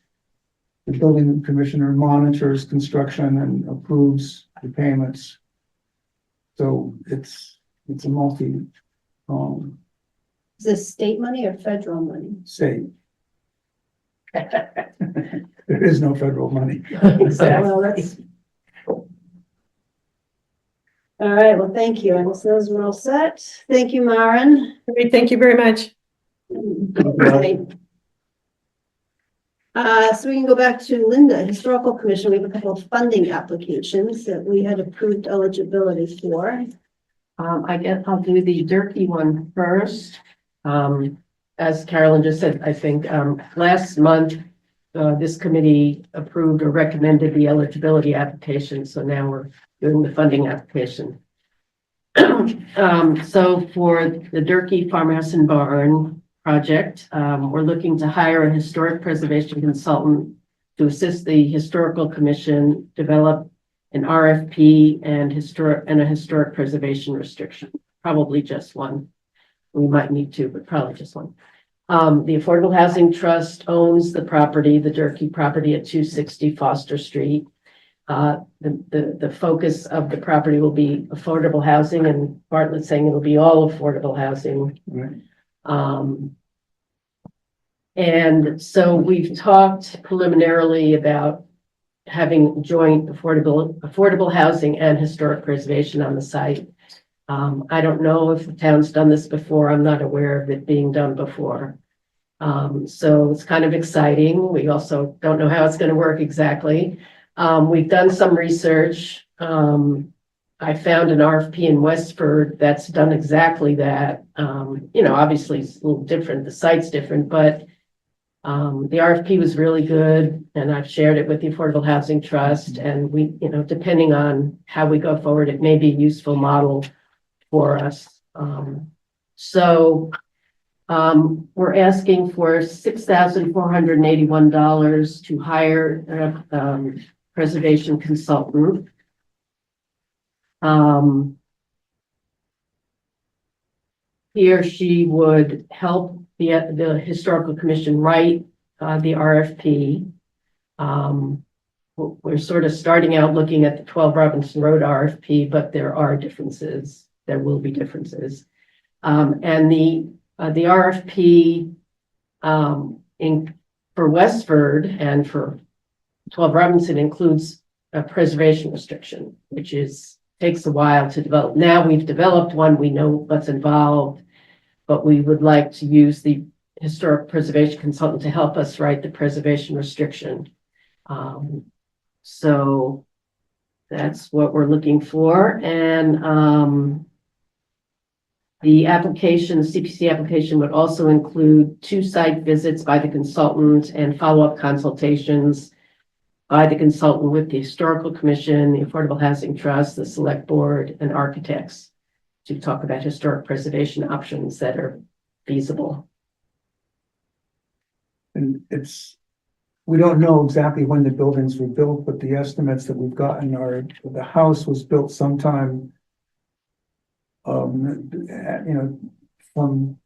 Speaker 2: building commissioner monitors construction and approves the payments. So it's a multi,
Speaker 1: Is this state money or federal money?
Speaker 2: state. There is no federal money.
Speaker 1: Well, that's. All right, well, thank you. I guess those were all set. Thank you, Maren.
Speaker 10: Great, thank you very much.
Speaker 1: Right. So we can go back to Linda, Historical Commission. We have a couple of funding applications that we had approved eligibility for.
Speaker 6: I guess I'll do the Durkee one first. As Carolyn just said, I think, last month, this committee approved or recommended the eligibility application, so now we're doing the funding application. So for the Durkee Farmhouse and Barn project, we're looking to hire a historic preservation consultant to assist the Historical Commission develop an RFP and a historic preservation restriction, probably just one. We might need two, but probably just one. The Affordable Housing Trust owns the property, the Durkee property at 260 Foster Street. The focus of the property will be affordable housing, and Bartlett's saying it'll be all affordable housing.
Speaker 2: Right.
Speaker 6: And so we've talked preliminarily about having joint affordable housing and historic preservation on the site. I don't know if the town's done this before. I'm not aware of it being done before. So it's kind of exciting. We also don't know how it's going to work exactly. We've done some research. I found an RFP in Westford that's done exactly that. Obviously it's a little different. The site's different, but the RFP was really good, and I've shared it with the Affordable Housing Trust, and we, depending on how we go forward, it may be a useful model for us. We're asking for $6,481 to hire a preservation consultant. He or she would help the Historical Commission write the RFP. We're sort of starting out looking at the 12 Robinson Road RFP, but there are differences. There will be differences. And the RFP for Westford and for 12 Robinson includes a preservation restriction, which takes a while to develop. Now we've developed one, we know what's involved, but we would like to use the historic preservation consultant to help us write the preservation restriction. So that's what we're looking for. And the application, the CPC application would also include 2 site visits by the consultant and follow-up consultations by the consultant with the Historical Commission, the Affordable Housing Trust, the Select Board, and architects to talk about historic preservation options that are feasible.
Speaker 2: And we don't know exactly when the buildings were built, but the estimates that we've gotten are the house was built sometime, from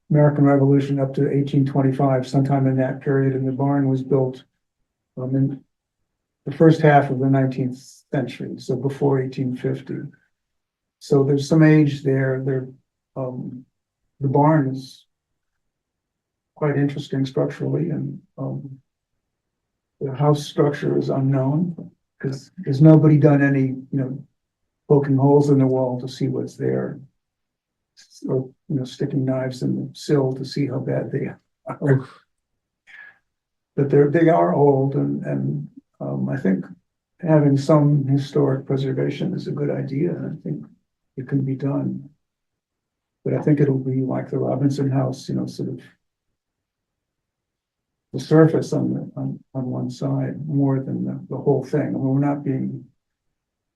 Speaker 2: American Revolution up to 1825, sometime in that period, and the barn was built in the first half of the 19th century, so before 1850. So there's some age there. The barn is quite interesting structurally, and the house structure is unknown because there's nobody done any, poking holes in the wall to see what's there, or sticking knives in the sill to see how bad they are. But they are old, and I think having some historic preservation is a good idea, and I think it can be done. But I think it'll be like the Robinson House, sort of the surface on one side more than the whole thing. I mean, we're not being.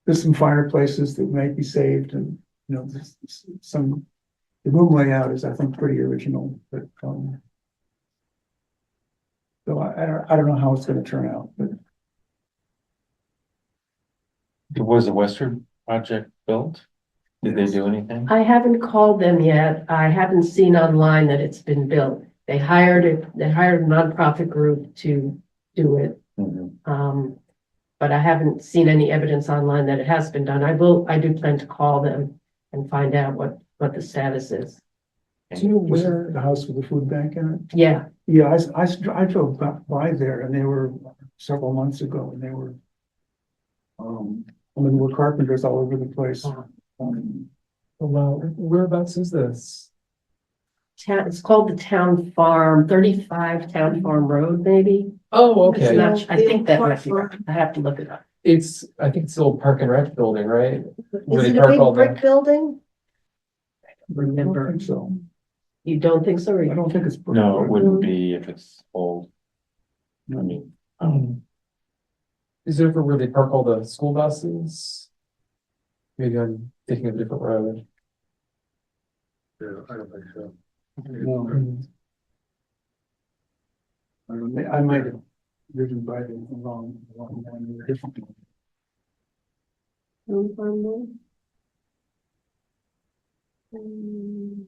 Speaker 2: There's some fireplaces that might be saved, and the room layout is, I think, pretty original. But so I don't know how it's going to turn out, but.
Speaker 8: Was the Western project built? Did they do anything?
Speaker 6: I haven't called them yet. I haven't seen online that it's been built. They hired a nonprofit group to do it.
Speaker 8: Mhm.
Speaker 6: But I haven't seen any evidence online that it has been done. I do plan to call them and find out what the status is.
Speaker 2: Do you know where the house with the food bank in it?
Speaker 6: Yeah,
Speaker 2: Yeah, I drove by there, and they were several months ago, and they were. There were carpenters all over the place.
Speaker 3: Well, whereabouts is this?
Speaker 6: it's called the Town Farm, 35 Town Farm Road, maybe.
Speaker 3: Oh,
Speaker 6: It's
Speaker 3: okay.
Speaker 6: not- I think that might be right. I have to look it up.
Speaker 3: I think it's the old Park and Rec building, right? Where
Speaker 1: Is
Speaker 3: they
Speaker 1: it a
Speaker 3: park
Speaker 1: big
Speaker 3: all
Speaker 1: brick
Speaker 3: the.
Speaker 1: building?
Speaker 2: I don't
Speaker 6: Remember,
Speaker 2: think so.
Speaker 6: you don't think so? Or
Speaker 2: I
Speaker 6: you-
Speaker 2: don't think it's.
Speaker 8: No, it wouldn't be if it's old. I mean,
Speaker 3: Is it over where they park all the school buses? Maybe I'm thinking of a different road.
Speaker 9: Yeah, I don't think so.
Speaker 2: No, I might have driven by the wrong one, different one.
Speaker 1: Town Farm Road. Um,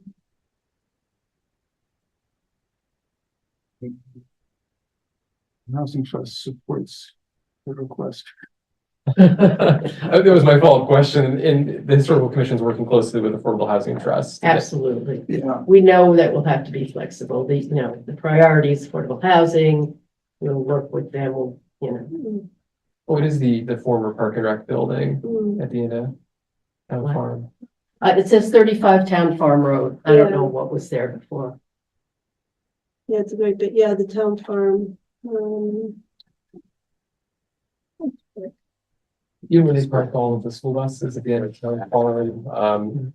Speaker 2: Housing Trust supports the request.
Speaker 3: That was my follow-up question, and the historical commission is working closely with Affordable Housing Trust.
Speaker 6: Absolutely.
Speaker 2: Yeah,
Speaker 6: We know that we'll have to be flexible. The, you know, the priorities, affordable housing, we'll work with them, we'll, you know.
Speaker 3: What is the former Park and Rec building
Speaker 1: mm,
Speaker 3: at the end of town
Speaker 6: What?
Speaker 3: farm?
Speaker 6: It says 35 Town Farm Road. I don't
Speaker 1: Yeah.
Speaker 6: know what was there before.
Speaker 1: Yeah, it's a great bit, yeah, the Town Farm.
Speaker 3: Even when they park all of the school buses at the end of town farm,
Speaker 1: All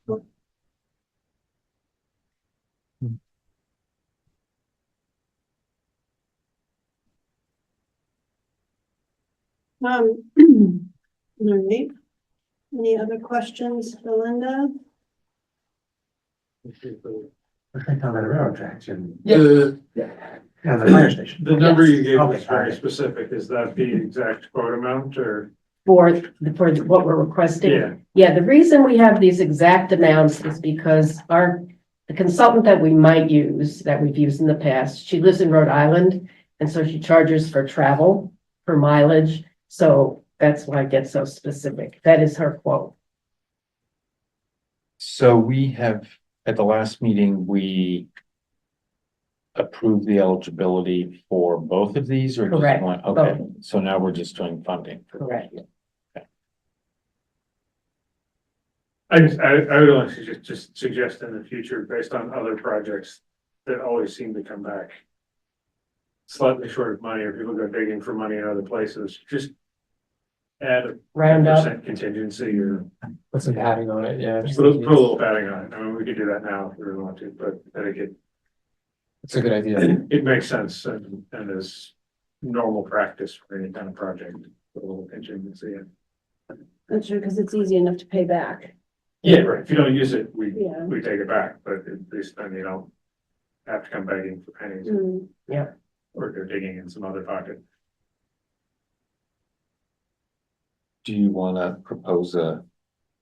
Speaker 1: right. Any other questions, Belinda?
Speaker 4: I think on the railroad tracks and,
Speaker 3: yeah,
Speaker 4: and the fire station.
Speaker 9: The number you gave
Speaker 4: Okay,
Speaker 9: was very
Speaker 4: alright.
Speaker 9: specific. Is that the exact quote amount or?
Speaker 6: For what we're requesting.
Speaker 9: Yeah.
Speaker 6: Yeah, the reason we have these exact amounts is because the consultant that we might use, that we've used in the past, she lives in Rhode Island. And so she charges for travel, for mileage. So that's why it gets so specific. That is her quote.
Speaker 8: So we have, at the last meeting, we approved the eligibility for both of these or just
Speaker 6: Correct,
Speaker 8: one? Okay,
Speaker 6: both.
Speaker 8: so now we're just doing funding.
Speaker 6: Correct.
Speaker 9: I would only just suggest in the future, based on other projects that always seem to come back slightly short of money, or people go digging for money in other places, just add a
Speaker 6: Round up.
Speaker 9: 10% contingency or
Speaker 3: put some padding on it, yeah. just
Speaker 9: put a
Speaker 3: in case.
Speaker 9: little padding on it. I mean, we could do that now if we really want to, but I think
Speaker 3: It's a good idea.
Speaker 9: it makes sense and is normal practice for any kind of project, with a little contingency.
Speaker 1: That's true, because it's easy enough to pay back.
Speaker 9: Yeah, right. If you don't use it,
Speaker 1: Yeah.
Speaker 9: we take it back, but at least then you don't have to come begging for pennies
Speaker 1: Mm,
Speaker 9: or go digging in some other pocket.
Speaker 8: Do you want to propose a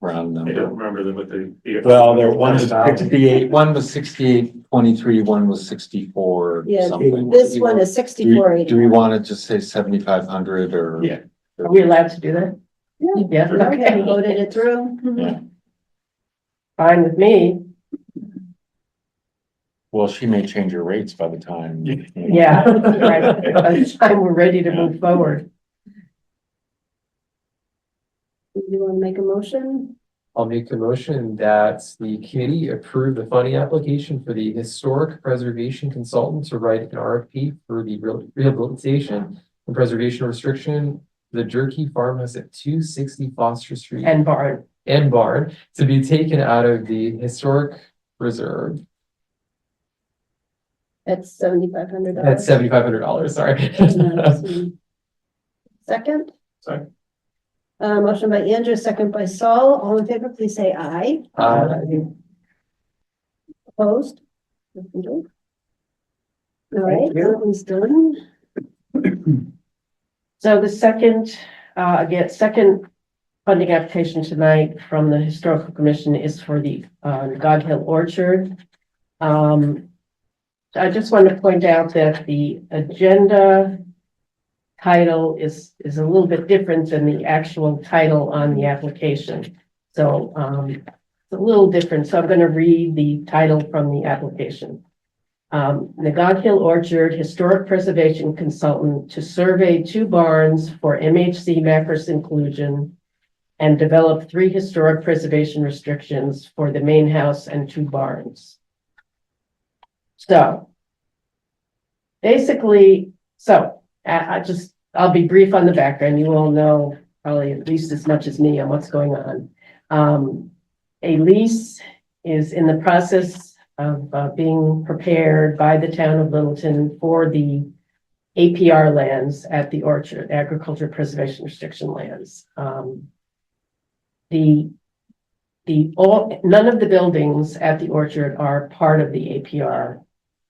Speaker 8: round
Speaker 9: I don't
Speaker 8: number?
Speaker 9: remember what the.
Speaker 8: Well, there one was 68, one was 68.23, one was 64
Speaker 1: Yeah,
Speaker 8: something.
Speaker 1: This one is
Speaker 8: Do
Speaker 1: 64.80.
Speaker 8: we want to just say 7,500 or?
Speaker 9: Yeah.
Speaker 6: Are we allowed to do that?
Speaker 1: Yeah.
Speaker 6: Yeah,
Speaker 1: Okay,
Speaker 6: okay.
Speaker 1: voted it through.
Speaker 8: Yeah.
Speaker 6: Fine with me.
Speaker 8: Well, she may change her rates by the time.
Speaker 6: Yeah, right. By the time we're ready to move forward.
Speaker 1: Do you want to make a motion?
Speaker 3: I'll make the motion that the committee approve the funding application for the historic preservation consultant to write an RFP for the rehabilitation and preservation restriction, the Jerky Farmhouse at 260 Foster Street
Speaker 6: And barn.
Speaker 3: and barn to be taken out of the historic reserve
Speaker 1: That's $7,500.
Speaker 3: at $7,500, sorry.
Speaker 1: Second?
Speaker 9: Sorry.
Speaker 1: Motion by Andrew, second by Saul. All in favor, please say aye. Opposed? All right, that one's done.
Speaker 6: So the second funding application tonight from the Historical Commission is for the God Hill Orchard. I just want to point out that the agenda title is a little bit different than the actual title on the application. So it's a little different. So I'm going to read the title from the application. The God Hill Orchard Historic Preservation Consultant to survey 2 barns for MHC macros inclusion and develop 3 historic preservation restrictions for the main house and 2 barns. So basically, I'll be brief on the background. You all know probably at least as much as me on what's going on. A lease is in the process of being prepared by the town of Littleton for the APR lands at the Orchard, Agriculture Preservation Restriction lands. None of the buildings at the Orchard are part of the APR.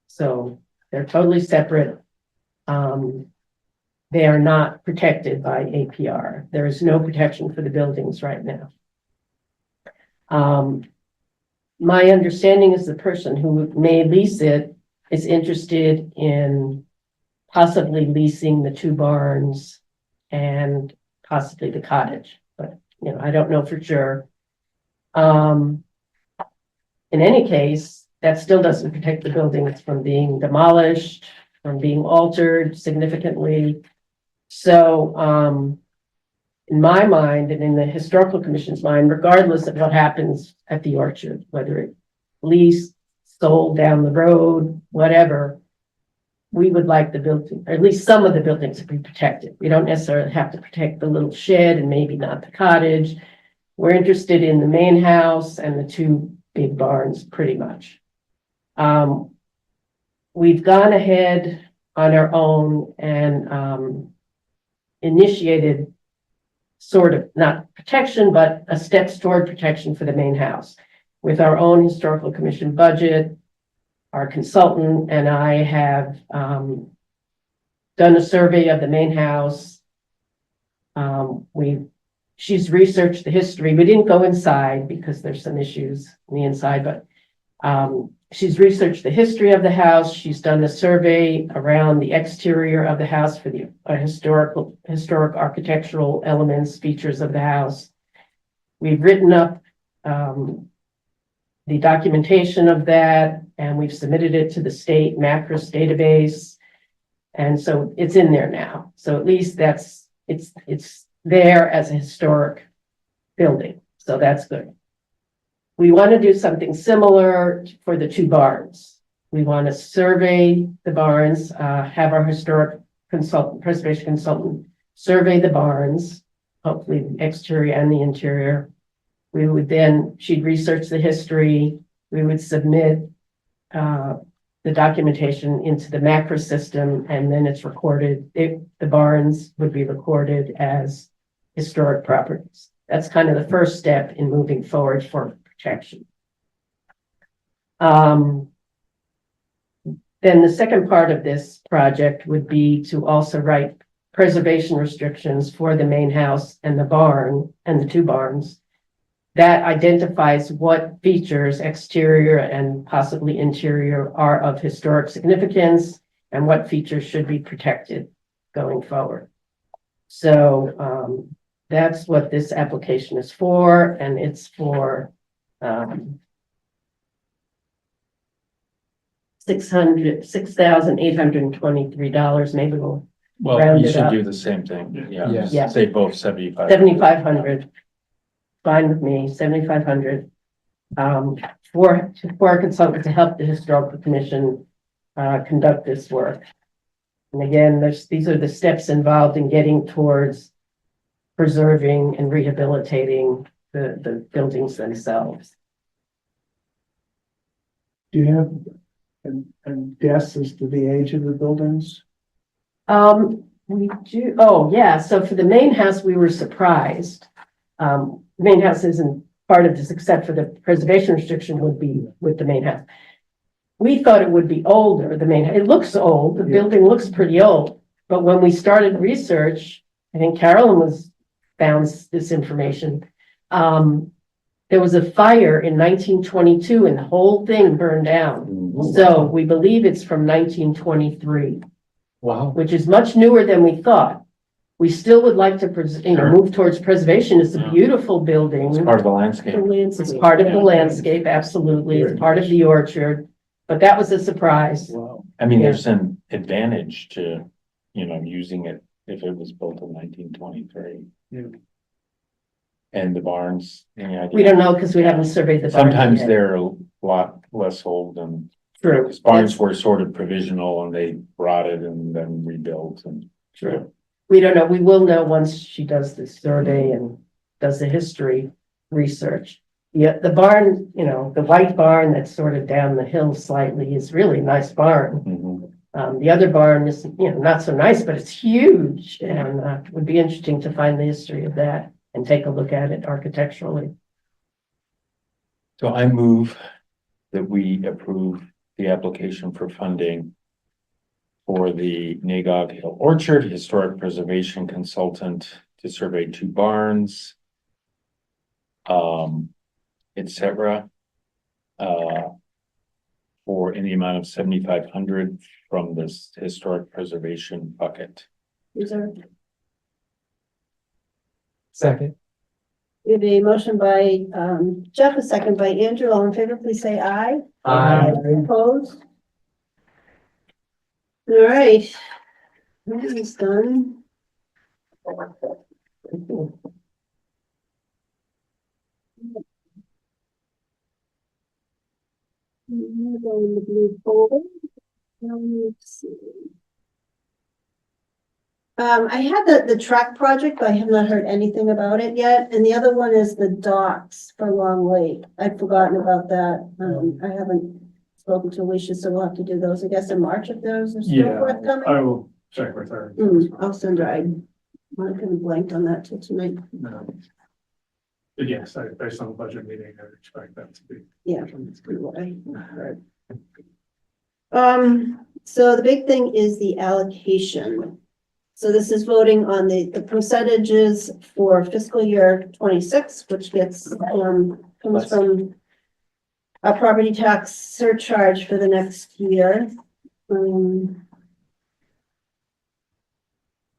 Speaker 6: So they're totally separate. They are not protected by APR. There is no protection for the buildings right now. My understanding is the person who may lease it is interested in possibly leasing the 2 barns and possibly the cottage, but I don't know for sure. In any case, that still doesn't protect the buildings from being demolished, from being altered significantly. So, in my mind and in the Historical Commission's mind, regardless of what happens at the Orchard, whether it leased, sold down the road, whatever, we would like the building, or at least some of the buildings to be protected. We don't necessarily have to protect the little shed and maybe not the cottage. We're interested in the main house and the 2 big barns pretty much. We've gone ahead on our own and initiated sort of not protection, but a steps toward protection for the main house with our own Historical Commission budget. Our consultant and I have done a survey of the main house. She's researched the history. We didn't go inside because there's some issues on the inside, but she's researched the history of the house. She's done a survey around the exterior of the house for the historic architectural elements, features of the house. We've written up the documentation of that, and we've submitted it to the state Macris database. And so it's in there now. So at least it's there as a historic building. So that's good. We want to do something similar for the 2 barns. We want to survey the barns, have our historic preservation consultant survey the barns, hopefully the exterior and the interior. We would then, she'd research the history. We would submit the documentation into the Macris system, and then it's recorded. The barns would be recorded as historic properties. That's kind of the first step in moving forward for protection. Then the second part of this project would be to also write preservation restrictions for the main house and the barn and the 2 barns that identifies what features, exterior and possibly interior, are of historic significance and what features should be protected going forward. So that's what this application is for, and it's for $6,823. Maybe we'll
Speaker 8: Well,
Speaker 6: round
Speaker 8: you
Speaker 6: it
Speaker 8: should
Speaker 6: up.
Speaker 8: do the same thing. Yeah,
Speaker 6: Yeah.
Speaker 8: say both 75.
Speaker 6: 7,500. Fine with me, 7,500. For a consultant to help the Historical Commission conduct this work. And again, these are the steps involved in getting towards preserving and rehabilitating the buildings themselves.
Speaker 2: Do you have a guess as to the age of the buildings?
Speaker 6: We do, oh, yeah, so for the main house, we were surprised. The main house isn't part of this except for the preservation restriction would be with the main house. We thought it would be older, it looks old, the building looks pretty old, but when we started research, I think Carolyn found this information. There was a fire in 1922 and the whole thing burned down. So we believe it's from 1923.
Speaker 3: Wow.
Speaker 6: Which is much newer than we thought. We still would like to, move towards preservation. It's a beautiful building.
Speaker 8: It's part of the landscape.
Speaker 6: It's part of the landscape, absolutely. It's part of the orchard, but that was a surprise.
Speaker 8: I mean,
Speaker 6: Yeah.
Speaker 8: there's an advantage to, using it if it was built in 1923.
Speaker 2: Yeah.
Speaker 8: And the barns.
Speaker 6: We don't know because we haven't surveyed the barn
Speaker 8: Sometimes
Speaker 6: yet.
Speaker 8: they're a lot less old than,
Speaker 6: True.
Speaker 8: because barns were sort of provisional and they rotted and then rebuilt and.
Speaker 6: True. We don't know. We will know once she does the survey and does the history research. Yeah, the barn, the white barn that's sort of down the hill slightly is really a nice barn.
Speaker 8: Mhm.
Speaker 6: The other barn is, not so nice, but it's huge, and it would be interesting to find the history of that and take a look at it architecturally.
Speaker 8: So I move that we approve the application for funding for the Nagog Hill Orchard Historic Preservation Consultant to survey 2 barns, etc. For in the amount of 7,500 from this historic preservation bucket.
Speaker 1: Reserved.
Speaker 3: Second.
Speaker 1: We have a motion by, Jeff, a second by Andrew. All in favor, please say aye. Opposed? All right. That is done. I'm gonna go in the blue folder. Now let's see. I had the track project, but I have not heard anything about it yet. And the other one is the docks for Long Lake. I'd forgotten about that. I haven't spoken to Alicia, so we'll have to do those, I guess, in March if those are still
Speaker 9: Yeah,
Speaker 1: forthcoming.
Speaker 9: I will check with her.
Speaker 1: I'll send her. I kind of blanked on that till tonight.
Speaker 9: But yes, based on the budget meeting, I would expect that to be.
Speaker 1: Yeah, that's kind of what I heard. So the big thing is the allocation. So this is voting on the percentages for fiscal year 26, which gets, comes from a property tax surcharge for the next year.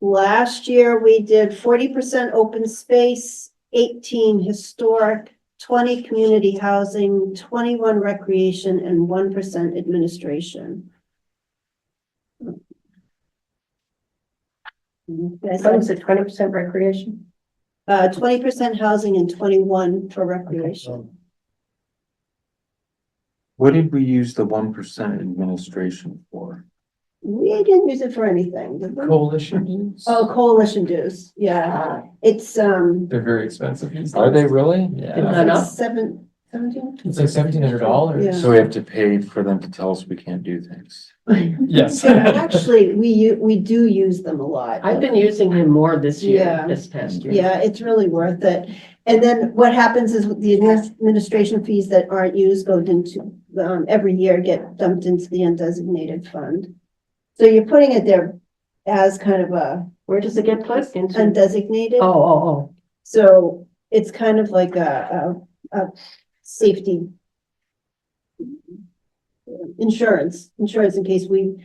Speaker 1: Last year, we did 40% open space, 18 historic, 20 community housing, 21 recreation, and 1% administration.
Speaker 6: So is it 20% recreation?
Speaker 1: 20% housing and 21 for recreation.
Speaker 8: What did we use the 1% administration for?
Speaker 1: We didn't use it for anything, did we?
Speaker 3: Coalition dues?
Speaker 1: Oh, coalition dues, yeah. It's,
Speaker 3: They're very expensive. these
Speaker 8: Are they
Speaker 3: days.
Speaker 8: really?
Speaker 3: Yeah.
Speaker 1: it's 17?
Speaker 3: It's like $1,700.
Speaker 1: Yeah.
Speaker 8: So we have to pay for them to tell us we can't do things.
Speaker 3: Yes.
Speaker 1: Actually, we do use them a lot.
Speaker 6: I've been using him more this year,
Speaker 1: Yeah.
Speaker 6: this past year.
Speaker 1: Yeah, it's really worth it. And then what happens is the administration fees that aren't used go into, every year get dumped into the undesignated fund. So you're putting it there as kind of a
Speaker 6: Where does it get put into?
Speaker 1: undesignated.
Speaker 6: Oh.
Speaker 1: So it's kind of like a safety insurance in case we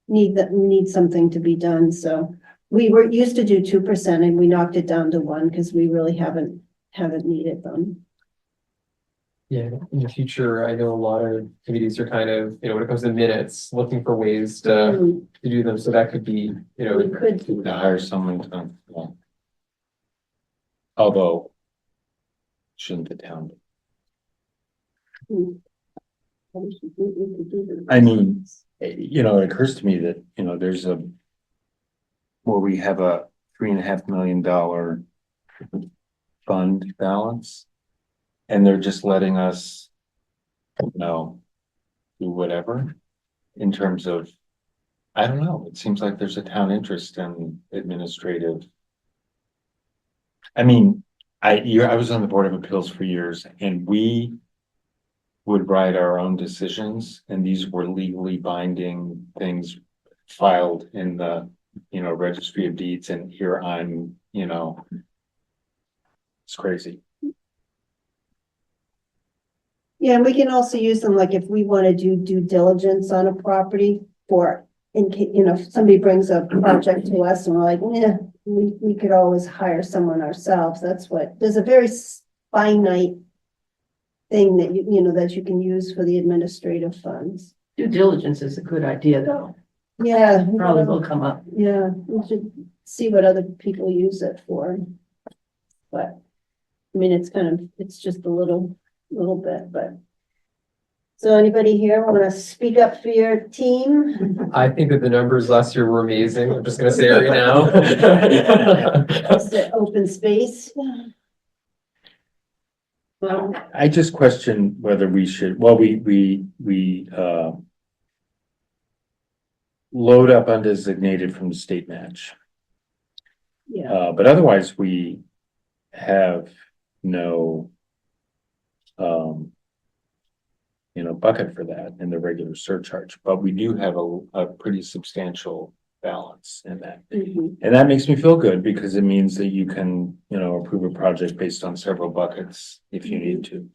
Speaker 1: need something to be done. So we were used to do 2% and we knocked it down to 1 because we really haven't needed them.
Speaker 3: Yeah, in the future, I know a lot of committees are kind of, when it comes to minutes, looking for ways to do them. So that could be,
Speaker 1: We could,
Speaker 8: To hire someone to, yeah. Although, shouldn't the town? I mean, it occurs to me that, there's where we have a $3.5 million fund balance. And they're just letting us, do whatever in terms of, I don't know, it seems like there's a town interest in administrative. I mean, I was on the Board of Appeals for years and we would write our own decisions and these were legally binding things filed in the, Registry of Deeds, and here I'm, it's crazy.
Speaker 1: yeah, and we can also use them like if we want to do due diligence on a property for, in case, if somebody brings a project to us and we're like, yeah, we could always hire someone ourselves. That's what, there's a very finite thing that that you can use for the administrative funds.
Speaker 6: Due diligence is a good idea, though.
Speaker 1: Yeah.
Speaker 6: Probably will come up.
Speaker 1: Yeah, we should see what other people use it for. But, I mean, it's just a little bit, but. So anybody here want to speak up for your team?
Speaker 3: I think that the numbers last year were amazing. I'm just gonna say it right now.
Speaker 1: Just the open space. Well,
Speaker 8: I just question whether we should, well, we load up undesignated from the state match.
Speaker 1: Yeah,
Speaker 8: But otherwise, we have no bucket for that in the regular surcharge, but we do have a pretty substantial balance in that.
Speaker 1: mhm.
Speaker 8: And that makes me feel good because it means that you can, approve a project based on several buckets if you need to.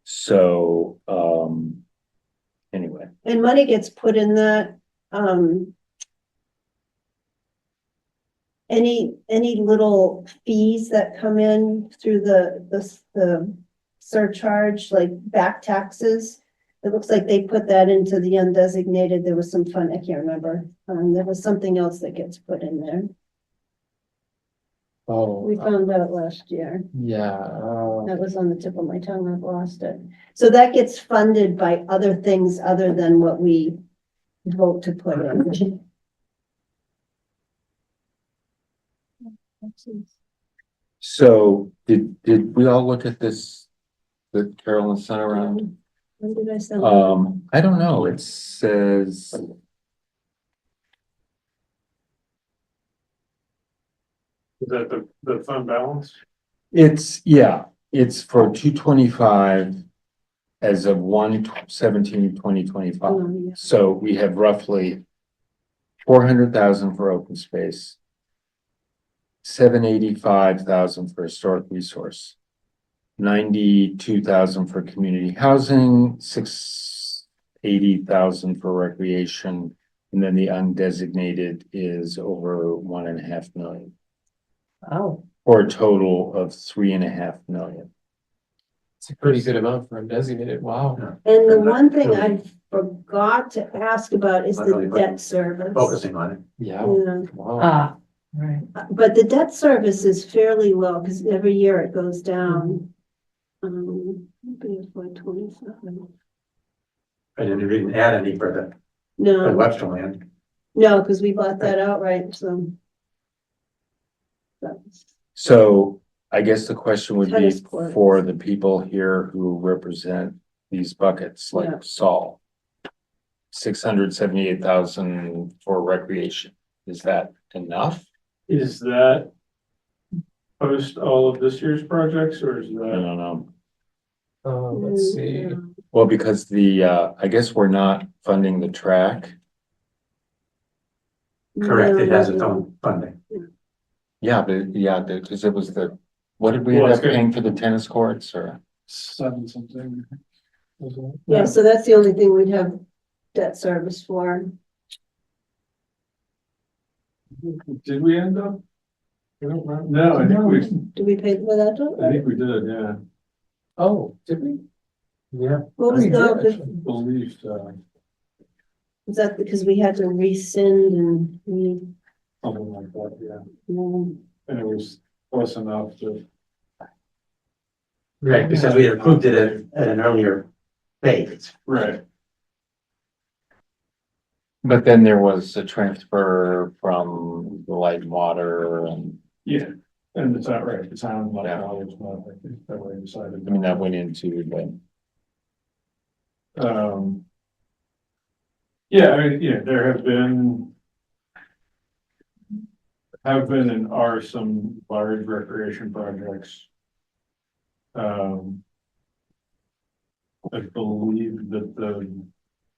Speaker 8: So, anyway,
Speaker 1: And money gets put in that, any little fees that come in through the surcharge, like back taxes. It looks like they put that into the undesignated. There was some fun, I can't remember. There was something else that gets put in there. We
Speaker 3: Oh,
Speaker 1: found out last year.
Speaker 3: yeah,
Speaker 1: That was on the tip of my tongue. I've lost it. So that gets funded by other things other than what we vote to put in.
Speaker 8: so did we all look at this that Carolyn sent around?
Speaker 1: When did I send that?
Speaker 8: I don't know. It says,
Speaker 9: Is that the fund balance?
Speaker 8: it's for 225 as of 1/17/2025.
Speaker 1: Oh, yeah.
Speaker 8: So we have roughly 400,000 for open space, 785,000 for historic resource, 92,000 for community housing, 680,000 for recreation, and then the undesignated is over 1.5 million,
Speaker 6: Oh,
Speaker 8: for a total of 3.5 million.
Speaker 3: it's a pretty good amount for undesignated. Wow.
Speaker 1: And the one thing I forgot to ask about is the debt service.
Speaker 4: Focusing on it.
Speaker 3: Yeah.
Speaker 1: Yeah.
Speaker 3: Wow.
Speaker 6: right.
Speaker 1: But the debt service is fairly low because every year it goes down. Maybe it's like 27.
Speaker 4: I didn't even add any for the
Speaker 1: No,
Speaker 4: Webster land.
Speaker 1: no, because we bought that outright, so. That's-
Speaker 8: So I guess the question would be
Speaker 1: Tennis court.
Speaker 8: for the people here who represent these buckets,
Speaker 1: Yeah.
Speaker 8: like Saul. 678,000 for recreation. Is that enough?
Speaker 9: Is that post all of this year's projects or is
Speaker 8: I
Speaker 9: that?
Speaker 8: don't know.
Speaker 3: Let's see.
Speaker 8: Well, because I guess we're not funding the track.
Speaker 4: Correct, it has its
Speaker 1: No.
Speaker 4: own funding.
Speaker 8: Because it was what did we
Speaker 9: Well,
Speaker 8: end
Speaker 9: it's
Speaker 8: up
Speaker 9: good.
Speaker 8: paying for the tennis courts or?
Speaker 9: 7 something.
Speaker 1: Yeah, so that's the only thing we'd have debt service for.
Speaker 9: Did we end up? I don't remember. No, I think
Speaker 1: Do we pay for that?
Speaker 9: we did, yeah.
Speaker 3: Oh, did we? Yeah.
Speaker 1: What was
Speaker 3: We did,
Speaker 1: the,
Speaker 3: actually.
Speaker 9: Believed,
Speaker 1: was that because we had to rescind and we,
Speaker 9: something like that, yeah.
Speaker 1: no,
Speaker 9: And it was close enough to.
Speaker 4: Right, because we had approved it at an earlier phase.
Speaker 9: Right.
Speaker 8: But then there was a transfer from the light and water and,
Speaker 9: Yeah, and it's not right, the town, like,
Speaker 8: Yeah.
Speaker 9: always, not, I think, that way decided.
Speaker 8: I mean, that went into the.
Speaker 9: Yeah, I mean, yeah, there have been and are some large recreation projects. I believe that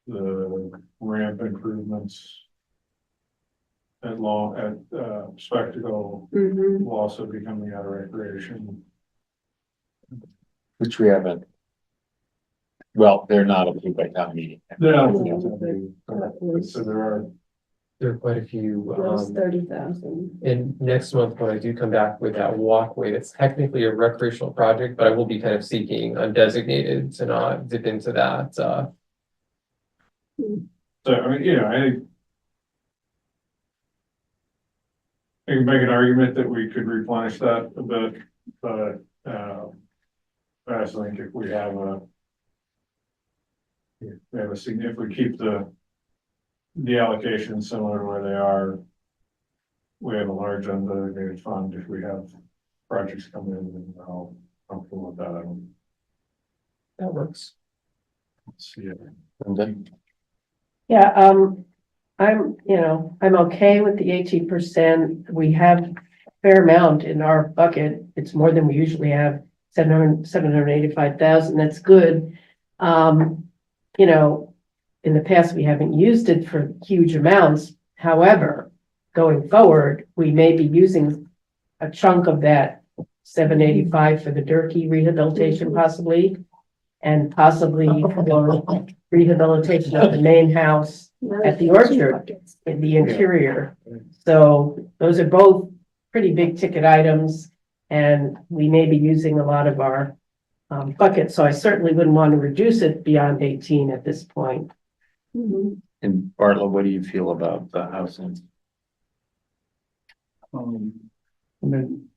Speaker 9: the ramp improvements at Spectacle
Speaker 1: mhm.
Speaker 9: will also be coming out of recreation.
Speaker 8: Which we haven't. Well, they're not approved by town meeting.
Speaker 9: Yeah.
Speaker 1: That was,
Speaker 9: So there are,
Speaker 3: There are quite a few,
Speaker 1: that was 30,000.
Speaker 3: and next month, when I do come back with that walkway, that's technically a recreational project, but I will be kind of seeking undesignated to not dip into that,
Speaker 9: so I mean, you know, I can make an argument that we could replenish that a bit, but, I also think if we have if we keep the allocations similar to where they are, we have a large undesignated fund if we have projects come in, and I'll comfortable with that.
Speaker 3: that works.
Speaker 9: Let's see it.
Speaker 8: And then,
Speaker 6: Yeah, I'm okay with the 18%. We have a fair amount in our bucket. It's more than we usually have, 785,000. That's good. You know, in the past, we haven't used it for huge amounts. However, going forward, we may be using a chunk of that 785 for the Durkee rehabilitation possibly, and possibly for rehabilitation of the main house at the orchard in the interior. So those are both pretty big ticket items, and we may be using a lot of our bucket. So I certainly wouldn't want to reduce it beyond 18 at this point.
Speaker 1: Mhm.
Speaker 8: And Bartlett, what do you feel about the housing?
Speaker 2: And then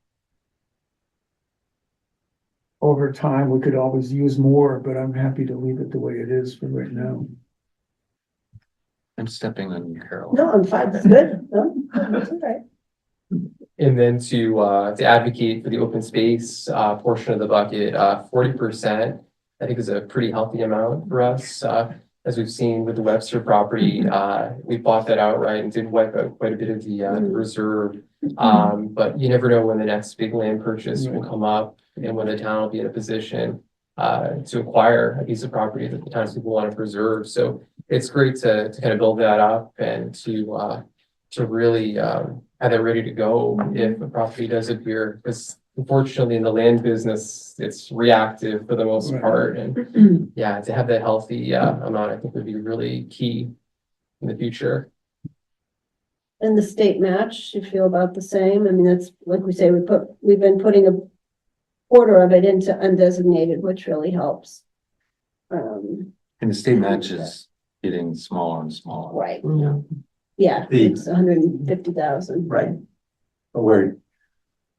Speaker 2: over time, we could always use more, but I'm happy to leave it the way it is for right now.
Speaker 8: I'm stepping on you, Carol.
Speaker 1: No, I'm fine, that's good. No, that's all right.
Speaker 3: And then to advocate for the open space, portion of the bucket, 40%, I think is a pretty healthy amount for us. As we've seen with the Webster property, we bought that outright and did wipe out quite a bit of the reserve. But you never know when the next big land purchase will come up and when the town will be in a position to acquire a piece of property that the townspeople want to preserve. So it's great to kind of build that up and to really have that ready to go if a property does appear. Because unfortunately, in the land business, it's reactive for the most
Speaker 2: Right.
Speaker 3: part. And yeah, to have that healthy amount, I think would be really key in the future.
Speaker 1: And the state match, you feel about the same? I mean, that's, like we say, we've been putting a quarter of it into undesignated, which really helps.
Speaker 8: And the state match is getting smaller and smaller.
Speaker 1: Right,
Speaker 6: Yeah.
Speaker 1: yeah,
Speaker 4: The-
Speaker 1: it's 150,000.
Speaker 4: Right. But we're,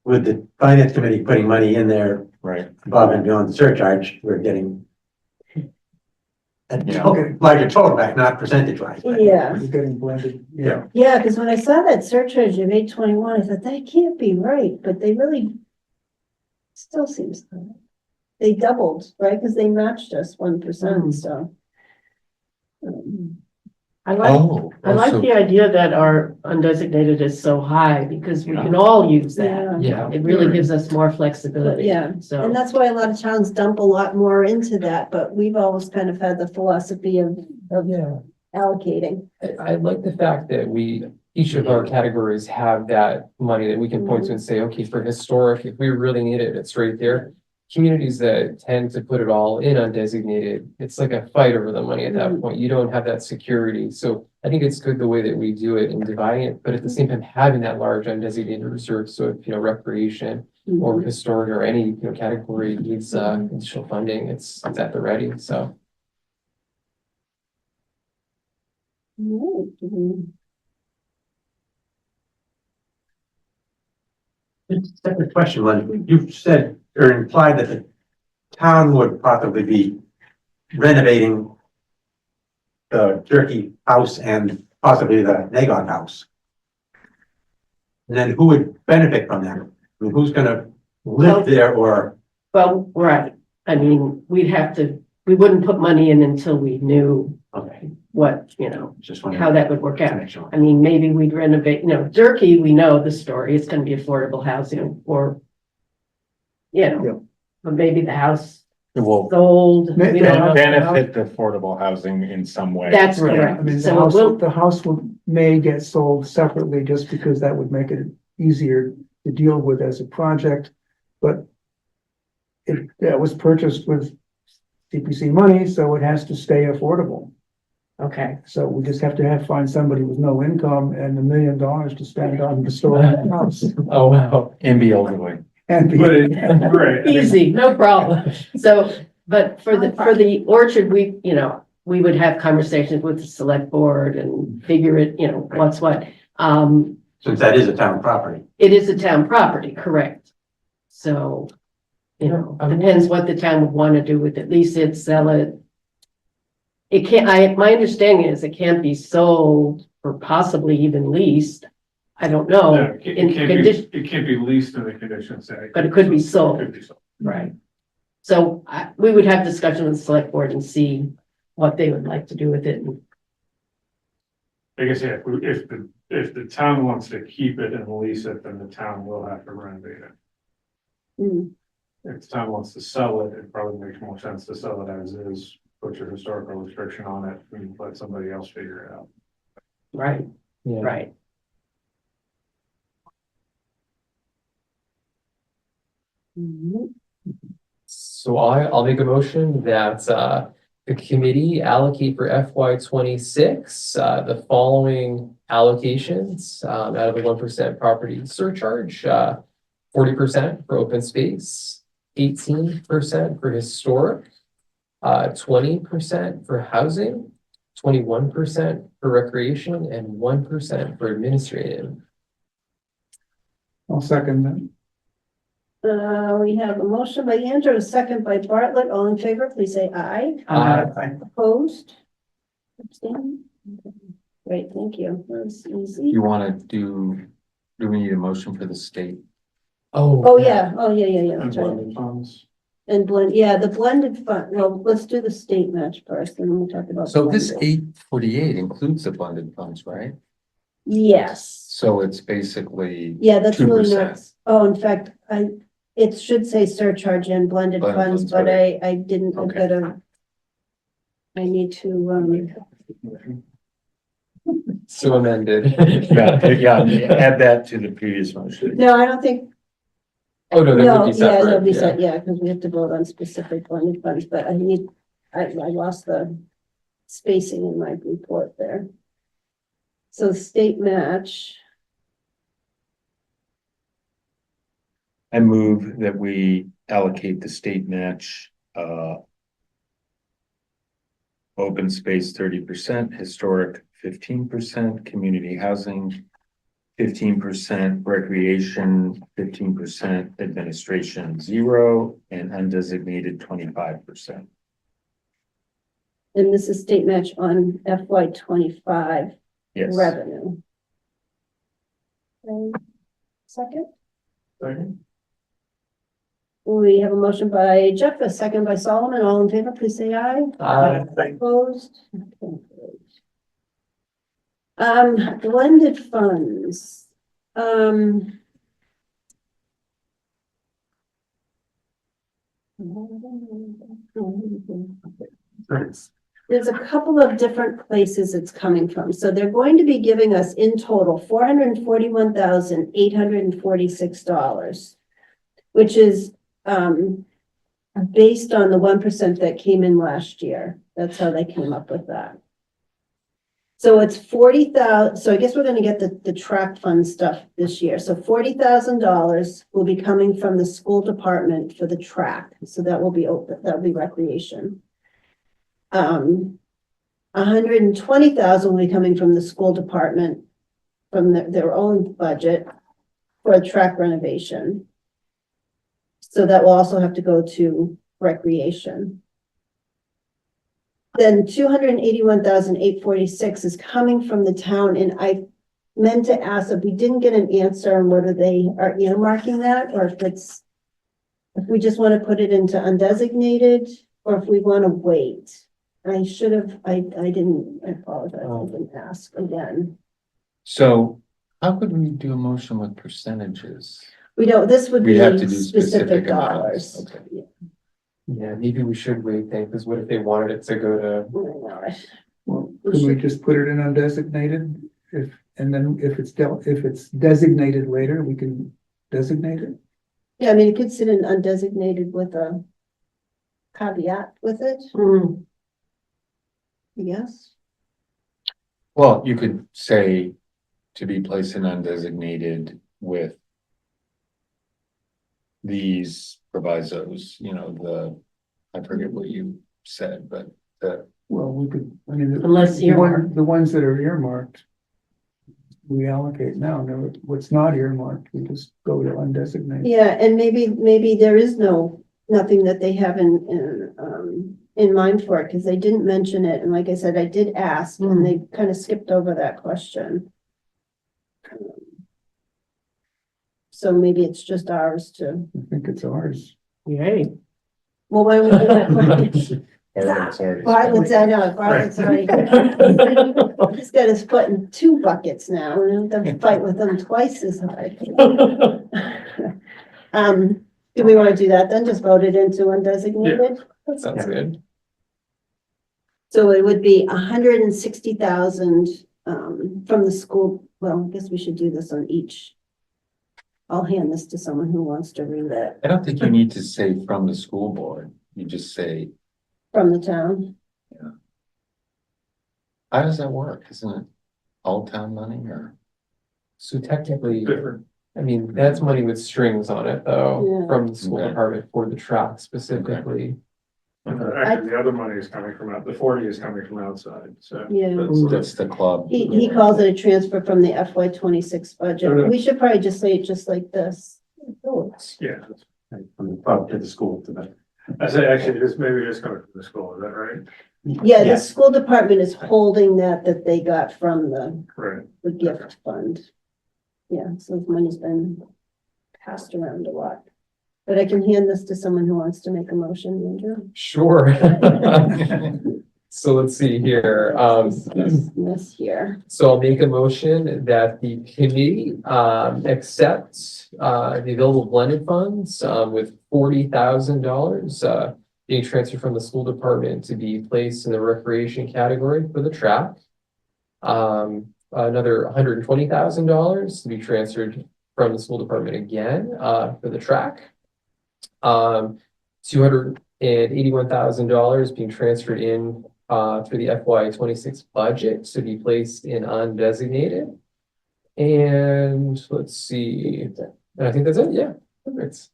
Speaker 4: with the finance committee putting money in there
Speaker 8: Right.
Speaker 4: above and beyond the surcharge, we're getting a
Speaker 8: Yeah.
Speaker 4: larger total back, not percentage wise.
Speaker 1: Yeah,
Speaker 2: It's getting blended.
Speaker 4: Yeah.
Speaker 1: yeah, because when I saw that surcharge of 821, I thought that can't be right, but they really still seems, they doubled, right? Because they matched us 1%, so.
Speaker 6: I like
Speaker 8: Oh.
Speaker 6: I like
Speaker 8: also-
Speaker 6: the idea that our undesignated is so high because we can all use that.
Speaker 1: Yeah.
Speaker 3: Yeah.
Speaker 6: It really gives us more flexibility.
Speaker 1: Yeah, And
Speaker 6: So,
Speaker 1: that's why a lot of towns dump a lot more into that, but we've always kind of had the philosophy of allocating.
Speaker 3: I like the fact that each of our categories have that money that we can point to and say, okay, for historic, if we really need it, it's right there. Communities that tend to put it all in undesignated, it's like a fight over the money at that point. You don't have that security. So I think it's good the way that we do it in dividing it, but at the same time, having that large undesignated reserve. So if, recreation or historic or any, category needs additional funding, it's at the ready. So.
Speaker 1: Mhm.
Speaker 4: Just a separate question, Len. You said or implied that the town would possibly be renovating the Turkey house and possibly the Nagog house. And then who would benefit from that? I mean, who's gonna live there or?
Speaker 6: well, right. I mean, we wouldn't put money in until we knew
Speaker 4: Okay,
Speaker 6: what,
Speaker 4: just wondering.
Speaker 6: how that would work
Speaker 4: To
Speaker 6: out.
Speaker 4: make sure.
Speaker 6: I mean, maybe we'd renovate, Durkee, we know the story. It's gonna be affordable housing or, but maybe the house
Speaker 8: It will
Speaker 6: sold. We don't know.
Speaker 8: benefit the affordable housing in some way.
Speaker 6: That's
Speaker 2: Right,
Speaker 6: correct.
Speaker 2: I mean, the
Speaker 6: So
Speaker 2: house,
Speaker 6: we'll,
Speaker 2: the house may get sold separately just because that would make it easier to deal with as a project. But that was purchased with CPC money, so it has to stay affordable.
Speaker 6: okay.
Speaker 2: So we just have to find somebody with no income and $1 million to spend on restoring the house.
Speaker 3: Oh, wow.
Speaker 8: And be elderly.
Speaker 2: And be-
Speaker 9: But right.
Speaker 6: Easy, no problem. So, but for the orchard, we would have conversations with the select board and figure it, what's what.
Speaker 4: Since that is a town property.
Speaker 6: It is a town property, correct? So, depends what the town would want to do with it, lease it, sell it. It can't, my understanding is it can't be sold or possibly even leased. I don't know.
Speaker 9: No, it
Speaker 6: in
Speaker 9: can't
Speaker 6: condition-
Speaker 9: be, it can't be leased in the conditions that.
Speaker 6: But it could be sold.
Speaker 9: Could be sold.
Speaker 6: Right. So we would have discussion with the select board and see what they would like to do with it.
Speaker 9: I guess, yeah, if the town wants to keep it and lease it, then the town will have to renovate it.
Speaker 1: Hmm.
Speaker 9: If the town wants to sell it, it probably makes more sense to sell it as is, put your historical restriction on it and let somebody else figure it out.
Speaker 6: Right,
Speaker 3: Yeah.
Speaker 6: right.
Speaker 3: So I'll make a motion that, the committee allocate for FY 26 the following allocations, out of the 1% property surcharge, 40% for open space, 18% for historic, 20% for housing, 21% for recreation, and 1% for administrative.
Speaker 2: I'll second that.
Speaker 1: We have a motion by Andrew, a second by Bartlett. All in favor, please say aye. Opposed? Abstained? Okay. Great, thank you. That's easy.
Speaker 8: You wanna do we need a motion for the state?
Speaker 1: Oh, yeah, yeah.
Speaker 9: And
Speaker 1: That's right.
Speaker 9: blended funds.
Speaker 1: And blend, yeah, the blended fund, well, let's do the state match first, and then we'll talk about.
Speaker 8: So this
Speaker 1: blended.
Speaker 8: 848 includes the blended funds, right?
Speaker 1: Yes,
Speaker 8: So it's basically
Speaker 1: yeah, that's really
Speaker 8: 2%.
Speaker 1: not, oh, in fact, it should say surcharge and blended
Speaker 8: Blended
Speaker 1: funds,
Speaker 8: funds,
Speaker 1: but
Speaker 8: right.
Speaker 1: I didn't, I
Speaker 8: Okay.
Speaker 1: gotta. I need to,
Speaker 3: So amended.
Speaker 8: Add that to the previous motion.
Speaker 1: no, I don't think.
Speaker 3: Oh, no, that
Speaker 1: No,
Speaker 3: would be
Speaker 1: yeah,
Speaker 3: separate.
Speaker 1: that'll be
Speaker 3: yeah.
Speaker 1: set, yeah, because we have to vote on specific blended funds, but I lost the spacing in my report there. So state match,
Speaker 8: I move that we allocate the state match, open space 30%, historic 15%, community housing 15%, recreation 15%, administration 0, and undesignated 25%.
Speaker 1: and this is state match on FY 25
Speaker 8: Yes.
Speaker 1: revenue. Okay, second, we have a motion by Jeff, a second by Solomon, all in favor, please say aye. Opposed? Okay, great. Blended funds. There's a couple of different places it's coming from. So they're going to be giving us in total $441,846, which is based on the 1% that came in last year. That's how they came up with that. So it's 40,000. So I guess we're gonna get the track fund stuff this year. So $40,000 will be coming from the school department for the track. So that will be open, that'll be recreation. 120,000 will be coming from the school department from their own budget for a track renovation. So that will also have to go to recreation. Then 281,846 is coming from the town, and I meant to ask if we didn't get an answer on whether they are earmarking that, or if we just want to put it into undesignated, or if we want to wait. I should have, I didn't, I apologize, I didn't ask again.
Speaker 8: So how could we do a motion with percentages?
Speaker 1: We don't, this would
Speaker 8: We'd
Speaker 1: be
Speaker 8: have to do
Speaker 1: specific
Speaker 8: specific
Speaker 1: dollars.
Speaker 8: amounts. Okay.
Speaker 1: Yeah,
Speaker 3: Yeah, maybe we should wait then, because what if they wanted it to go to,
Speaker 1: I know it.
Speaker 2: Well, can we just put it in undesignated? And then if it's designated later, we can designate it?
Speaker 1: Yeah, I mean, it could sit in undesignated with a caveat with it, yes.
Speaker 8: Well, you could say to be placed in undesignated with these provisos, I forget what you said, but
Speaker 2: Well, we could, I mean.
Speaker 6: Unless earmarked.
Speaker 2: The ones that are earmarked. We allocate now, no, what's not earmarked, we just go to undesignated.
Speaker 1: Yeah, and maybe there is nothing that they have in mind for it, because they didn't mention it, and like I said, I did ask, and they kind of skipped over that question. So maybe it's just ours to,
Speaker 2: I think it's ours.
Speaker 6: Yay.
Speaker 1: well, why would we do that? Bartlett's, I know, Bartlett's already. He's got his foot in two buckets now, and have to fight with them twice as hard. Do we want to do that then? Just vote it into undesignated?
Speaker 3: That sounds good.
Speaker 1: So it would be 160,000, from the school. Well, I guess we should do this on each. I'll hand this to someone who wants to read it
Speaker 8: I don't think you need to say from the school board. You just say,
Speaker 1: from the town.
Speaker 8: how does that work? Isn't it all town money or?
Speaker 3: So technically,
Speaker 9: Different.
Speaker 3: I mean, that's money with strings on it though,
Speaker 1: Yeah.
Speaker 3: from the school
Speaker 8: Okay.
Speaker 3: department for the track specifically.
Speaker 9: Actually, the other money is coming from out, the 40 is coming from outside, so.
Speaker 1: Yeah.
Speaker 8: That's the club.
Speaker 1: He calls it a transfer from the FY 26 budget.
Speaker 9: Okay.
Speaker 1: We should probably just say it just like this.
Speaker 9: Yeah,
Speaker 4: From the club to the school to the.
Speaker 9: I say actually, this maybe just coming from the school, is that right?
Speaker 1: Yeah, the
Speaker 4: Yes.
Speaker 1: school department is holding that they got from
Speaker 9: Right.
Speaker 1: the gift fund. Yeah, so the money's been passed around a lot. But I can hand this to someone who wants to make a motion, Andrew.
Speaker 3: Sure. So let's see here,
Speaker 1: This here.
Speaker 3: so I'll make a motion that the committee, accepts, the available blended funds, with $40,000, being transferred from the school department to be placed in the recreation category for the track. Another $120,000 to be transferred from the school department again, for the track. $281,000 being transferred in, through the FY 26 budget to be placed in undesignated. And let's see, and I think that's it, yeah, perfect.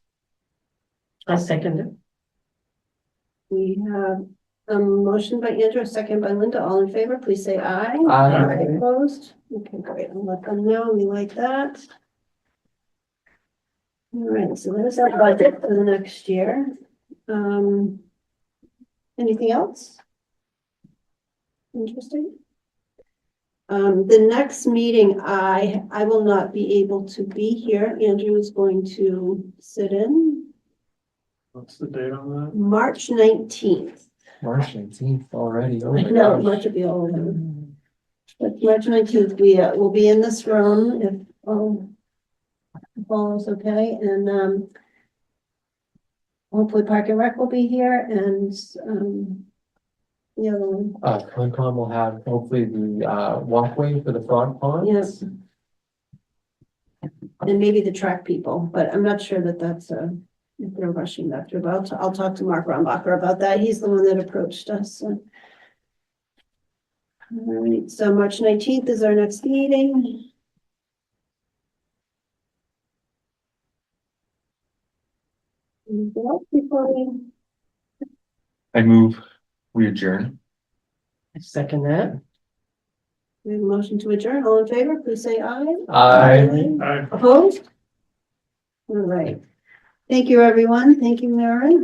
Speaker 6: I second it.
Speaker 1: We have a motion by Andrew, a second by Linda. All in favor, please say aye.
Speaker 3: Aye.
Speaker 1: Opposed? Okay, great. I'll let them know. We like that. All right, so there's our budget for the next year. Anything else? Interesting. The next meeting, I will not be able to be here. Andrew is going to sit in
Speaker 9: What's the date on that?
Speaker 1: March 19th.
Speaker 3: March 19th already, oh
Speaker 1: I
Speaker 3: my
Speaker 1: know,
Speaker 3: gosh.
Speaker 1: March will be all over. But March 19th, we will be in this room if all is okay, and hopefully Park and Rec will be here, and the other one,
Speaker 3: Concom will have hopefully the, walkway for the frog pond.
Speaker 1: yes. And maybe the track people, but I'm not sure that that's if they're rushing that through, but I'll talk to Mark Rombacher about that. He's the one that approached us, so. All right, so March 19th is our next meeting. Anything else before we?
Speaker 8: I move, we adjourn.
Speaker 6: I second that.
Speaker 1: We have a motion to adjourn. All in favor, please say aye.
Speaker 9: Aye.
Speaker 1: Opposed? All right. Thank you, everyone. Thank you, Mary.